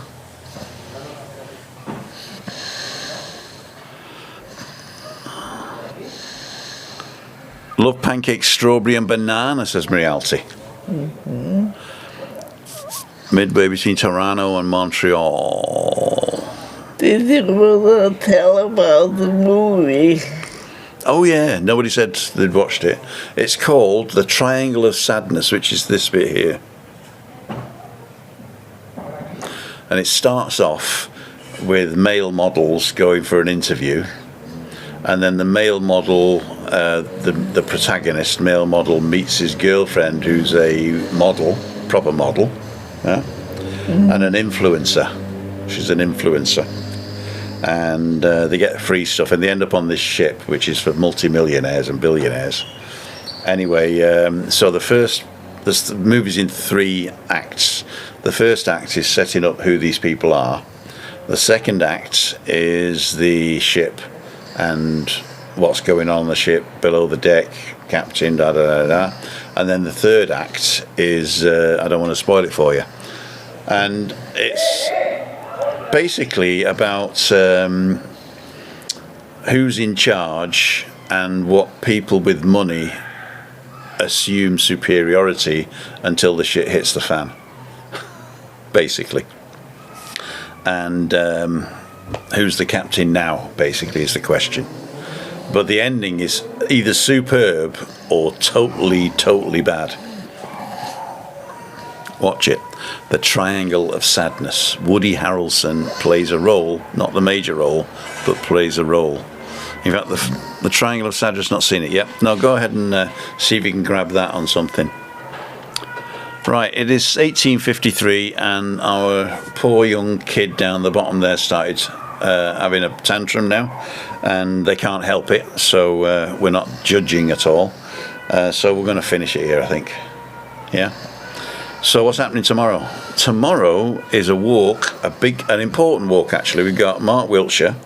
A: Love pancakes, strawberry and banana, says Marialty.
B: Mm-hmm.
A: Midway between Toronto and Montreal.
B: Did you want to tell about the movie?
A: Oh yeah, nobody said they'd watched it. It's called The Triangle of Sadness, which is this bit here. And it starts off with male models going for an interview, and then the male model, the protagonist, male model, meets his girlfriend, who's a model, proper model, yeah? And an influencer. She's an influencer. And they get free stuff, and they end up on this ship, which is for multimillionaires and billionaires. Anyway, so the movie's in 3 acts. The first act is setting up who these people are. The second act is the ship and what's going on the ship, below the deck, captain, da da da da. And then the third act is, I don't want to spoil it for you. And it's basically about who's in charge and what people with money assume superiority until the shit hits the fan. Basically. And who's the captain now, basically, is the question. But the ending is either superb or totally, totally bad. Watch it. The Triangle of Sadness. Woody Harrelson plays a role, not the major role, but plays a role. In fact, the Triangle of Sadness, not seen it yet. No, go ahead and see if you can grab that on something. Right, it is 1853, and our poor young kid down the bottom there started having a tantrum now, and they can't help it, so we're not judging at all. So we're going to finish it here, I think. Yeah. So what's happening tomorrow? Tomorrow is a walk, an important walk actually. We've got Mark Wiltshire,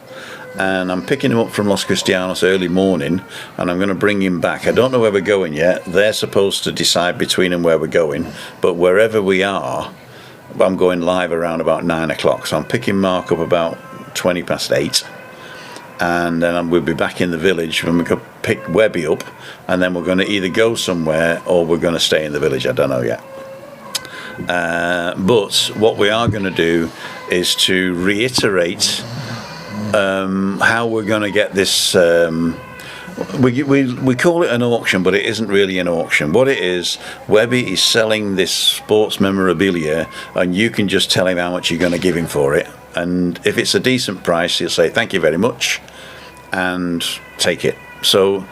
A: and I'm picking him up from Los Cristianos early morning, and I'm going to bring him back. I don't know where we're going yet. They're supposed to decide between them where we're going, but wherever we are, I'm going live around about 9 o'clock. So I'm picking Mark up about 20 past 8, and then we'll be back in the village when we go pick Webby up, and then we're going to either go somewhere or we're going to stay in the village. I don't know yet. But what we are going to do is to reiterate how we're going to get this. We call it an auction, but it isn't really an auction. What it is, Webby is selling this sports memorabilia, and you can just tell him how much you're going to give him for it. And if it's a decent price, he'll say thank you very much and take it. So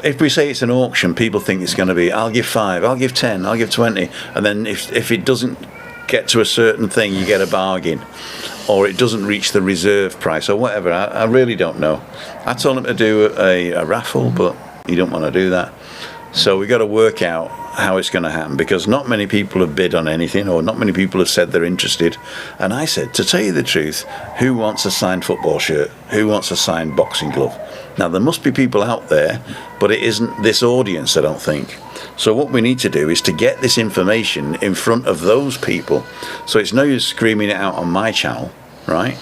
A: if we say it's an auction, people think it's going to be, I'll give 5, I'll give 10, I'll give 20, and then if it doesn't get to a certain thing, you get a bargain, or it doesn't reach the reserve price or whatever. I really don't know. I told him to do a raffle, but You don't want to do that. So we've got to work out how it's going to happen, because not many people have bid on anything, or not many people have said they're interested. And I said, to tell you the truth, who wants a signed football shirt? Who wants a signed boxing glove? Now, there must be people out there, but it isn't this audience, I don't think. So what we need to do is to get this information in front of those people. So it's no use screaming it out on my channel, right?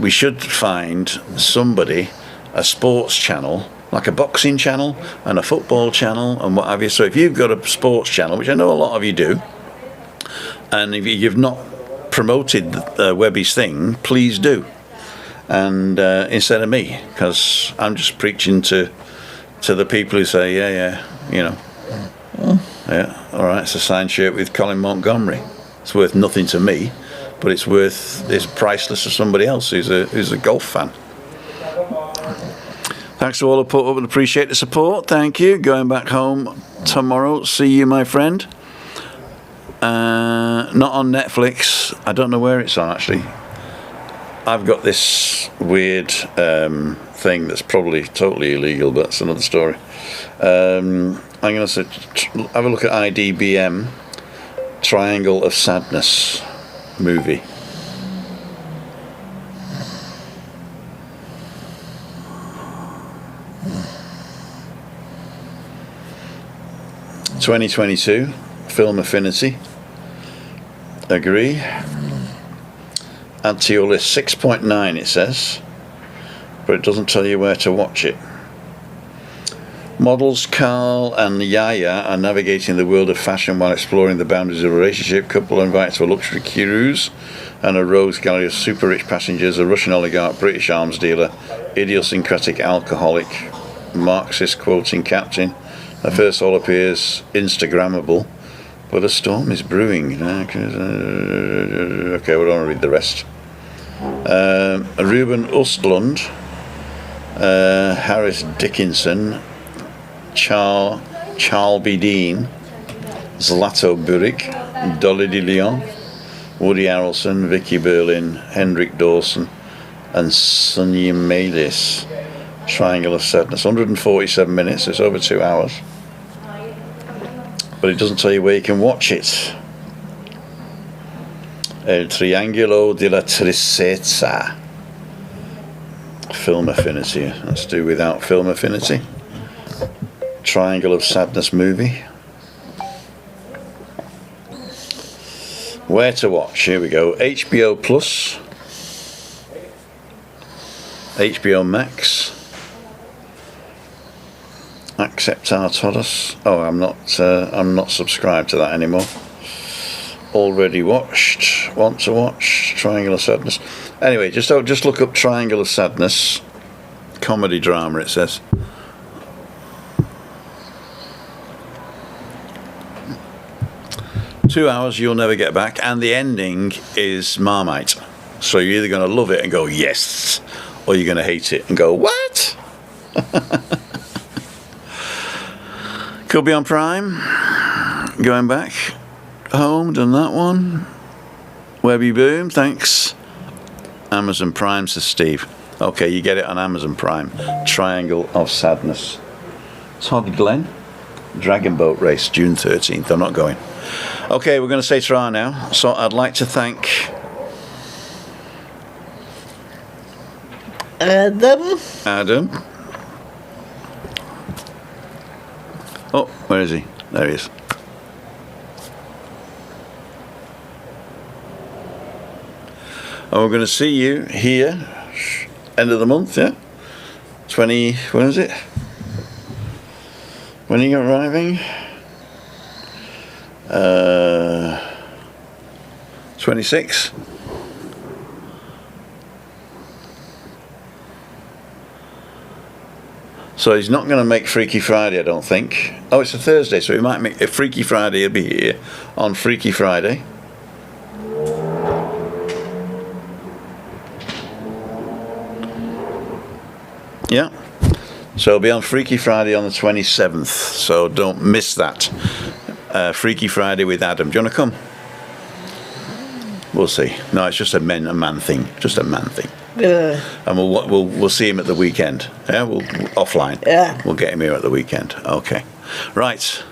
A: We should find somebody, a sports channel, like a boxing channel and a football channel and what have you. So if you've got a sports channel, which I know a lot of you do, and if you've not promoted Webby's thing, please do. And instead of me, because I'm just preaching to the people who say, yeah, you know, yeah, all right, it's a signed shirt with Colin Montgomery. It's worth nothing to me, but it's priceless to somebody else who's a golf fan. Thanks to all who put up and appreciate the support. Thank you. Going back home tomorrow. See you, my friend. Not on Netflix. I don't know where it's on, actually. I've got this weird thing that's probably totally illegal, but that's another story. I'm going to have a look at IDBM, Triangle of Sadness movie. (2022) Film Affinity. Agree. Add to your list. 6.9 it says, but it doesn't tell you where to watch it. Models Carl and Yaya are navigating the world of fashion while exploring the boundaries of a relationship. Couple are invited to a luxury cruise and a rogues gallery of super rich passengers, a Russian oligarch, British arms dealer, idiosyncratic alcoholic, Marxist quoting captain. At first all appears Instagrammable, but a storm is brewing. Okay, we don't want to read the rest. Ruben Östlund, Harris Dickinson, Charlby Dean, Zlato Buric, Dolly de Leon, Woody Harrelson, Vicky Berlin, Hendrik Dawson, and Sonia Melis. Triangle of Sadness. 147 minutes. It's over 2 hours. But it doesn't tell you where you can watch it. El Triangolo de la Tristeza. Film Affinity. Let's do without Film Affinity. Triangle of Sadness movie. Where to watch? Here we go. HBO Plus. HBO Max. Accept our todos. Oh, I'm not subscribed to that anymore. Already watched. Want to watch Triangle of Sadness. Anyway, just look up Triangle of Sadness. Comedy drama, it says. Two hours you'll never get back, and the ending is Marmite. So you're either going to love it and go yes, or you're going to hate it and go what? Could be on Prime. Going back home, done that one. Webby Boom, thanks. Amazon Prime, says Steve. Okay, you get it on Amazon Prime. Triangle of Sadness. Todd Glen. Dragon Boat Race, June 13th. I'm not going. Okay, we're going to say ta-ra now. So I'd like to thank Adam. Oh, where is he? There he is. And we're going to see you here, end of the month, yeah? 20, when is it? When are you arriving? 26? So he's not going to make Freaky Friday, I don't think. Oh, it's a Thursday, so he might make a Freaky Friday. He'll be here on Freaky Friday. Yeah. So it'll be on Freaky Friday on the 27th. So don't miss that. Freaky Friday with Adam. Do you want to come? We'll see. No, it's just a man thing. Just a man thing.
B: Yeah.
A: And we'll see him at the weekend. Yeah, we'll offline.
B: Yeah.
A: We'll get him here at the weekend. Okay. Right.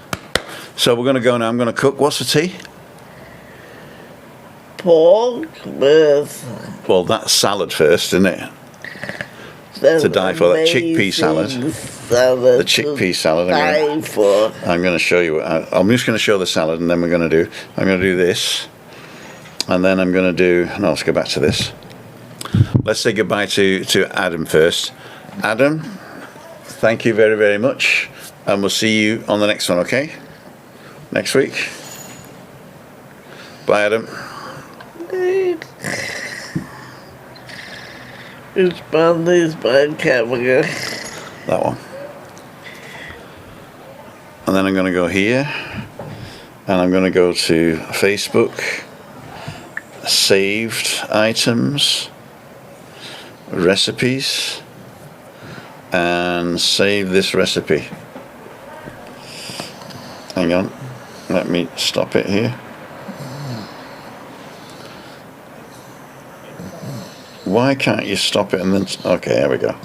A: So we're going to go now. I'm going to cook. What's the tea?
B: Pork with...
A: Well, that's salad first, isn't it? To die for that chickpea salad. The chickpea salad. I'm going to show you. I'm just going to show the salad, and then I'm going to do this, and then I'm going to do. No, let's go back to this. Let's say goodbye to Adam first. Adam, thank you very, very much, and we'll see you on the next one. Okay? Next week. Bye, Adam.
B: Which one is my camera?
A: That one. And then I'm going to go here, and I'm going to go to Facebook, saved items, recipes, and save this recipe. Hang on, let me stop it here. Why can't you stop it and then... Okay, there we go.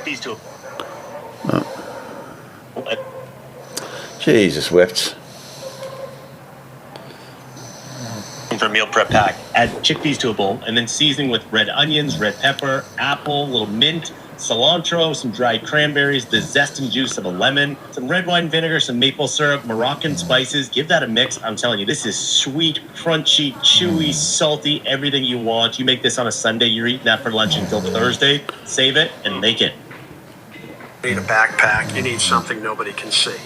D: These two.
A: Jesus wept.
D: For meal prep pack. Add chickpeas to a bowl and then seasoning with red onions, red pepper, apple, little mint, cilantro, some dried cranberries, the zest and juice of a lemon, some red wine vinegar, some maple syrup, Moroccan spices. Give that a mix. I'm telling you, this is sweet, crunchy, chewy, salty, everything you want. You make this on a Sunday, you're eating that for lunch until Thursday. Save it and make it.
E: You need a backpack. You need something nobody can see.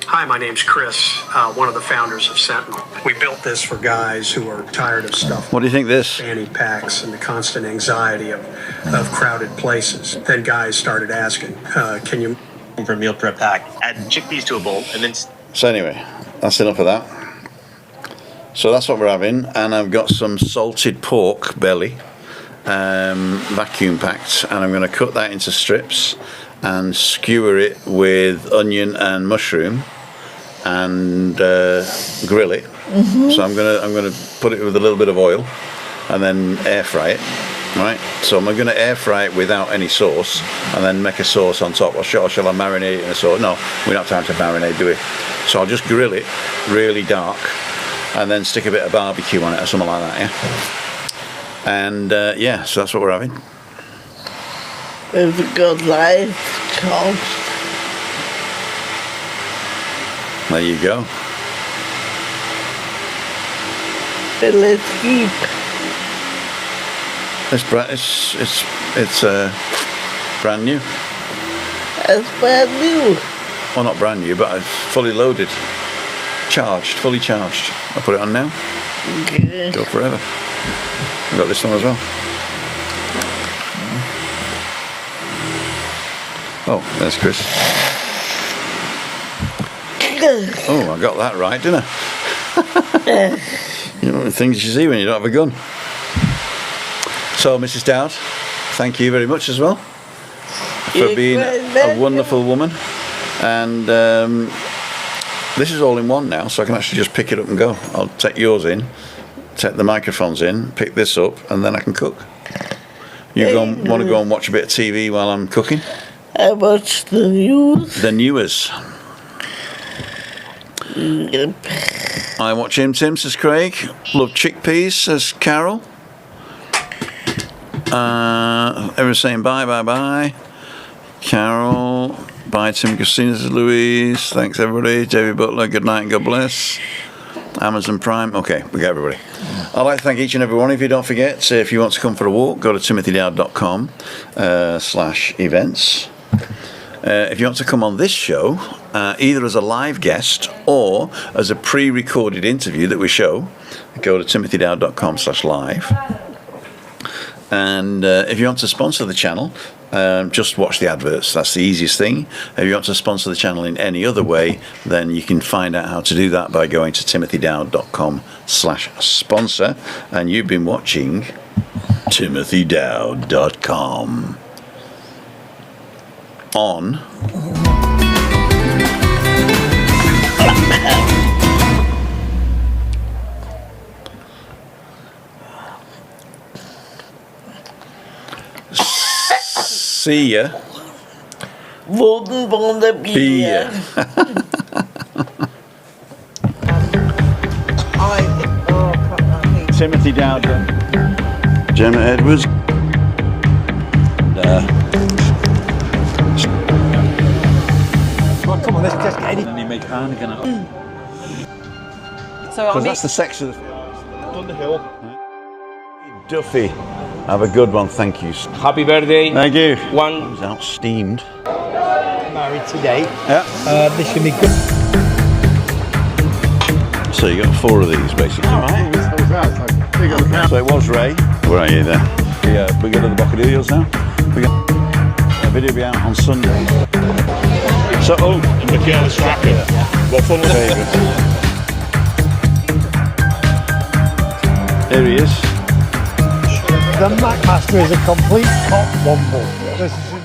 E: Hi, my name's Chris, one of the founders of Sentinel. We built this for guys who are tired of stuff.
A: What do you think this?
E: Fanny packs and the constant anxiety of crowded places. Then guys started asking, can you...
D: For meal prep pack, add chickpeas to a bowl and then...
A: So anyway, that's enough of that. So that's what we're having, and I've got some salted pork belly, vacuum packed, and I'm going to cut that into strips and skewer it with onion and mushroom and grill it. So I'm gonna put it with a little bit of oil and then air fry it. Right, so I'm going to air fry it without any sauce and then make a sauce on top. Or shall I marinate it in a sauce? No, we don't have time to marinate, do we? So I'll just grill it really dark and then stick a bit of barbecue on it or something like that, yeah? And yeah, so that's what we're having.
B: We've got live cooked.
A: There you go.
B: But let's keep.
A: It's brand new.
B: It's brand new.
A: Well, not brand new, but it's fully loaded, fully charged. I'll put it on now.
B: Okay.
A: Go forever. I've got this one as well. Oh, there's Chris. Oh, I got that right, didn't I? You know the things you see when you don't have a gun. So, Mrs. Dowd, thank you very much as well for being a wonderful woman. And this is all in one now, so I can actually just pick it up and go. I'll take yours in, take the microphones in, pick this up, and then I can cook. You want to go and watch a bit of TV while I'm cooking?
B: I watch the news.
A: The newers.
B: Yep.
A: I watch him, Tim, says Craig. Love chickpeas, says Carol. Everyone's saying bye. Carol, bye Tim, Christina, says Louise. Thanks everybody. David Butler, good night and God bless. Amazon Prime. Okay, we got everybody. I'd like to thank each and every one of you. Don't forget, if you want to come for a walk, go to timothydowd.com/events. If you want to come on this show, either as a live guest or as a pre-recorded interview that we show, go to timothydowd.com/live. And if you want to sponsor the channel, just watch the adverts. That's the easiest thing. If you want to sponsor the channel in any other way, then you can find out how to do that by going to timothydowd.com/sponsor. And you've been watching timothydowd.com. on see ya
B: Wurden von der Bier.
A: Timothy Dowden, Gemma Edwards,
F: Well, come on, let's just get it. And you make Heineken out.
G: So
A: because that's the section on the hill. Duffy, have a good one, thank you.
H: Happy birthday.
A: Thank you.
H: One.
A: He's out steamed.
F: Married today.
A: Yeah.
F: This should be good.
A: So you got 4 of these basically. Right. So it was Ray. Where are you there? Yeah, we go to the Bocadillos now. We got a video be out on Sunday. So
I: Michaela Strachan. What fun was it?
A: Here he is.
F: The Macmaster is a complete cock bumble. This is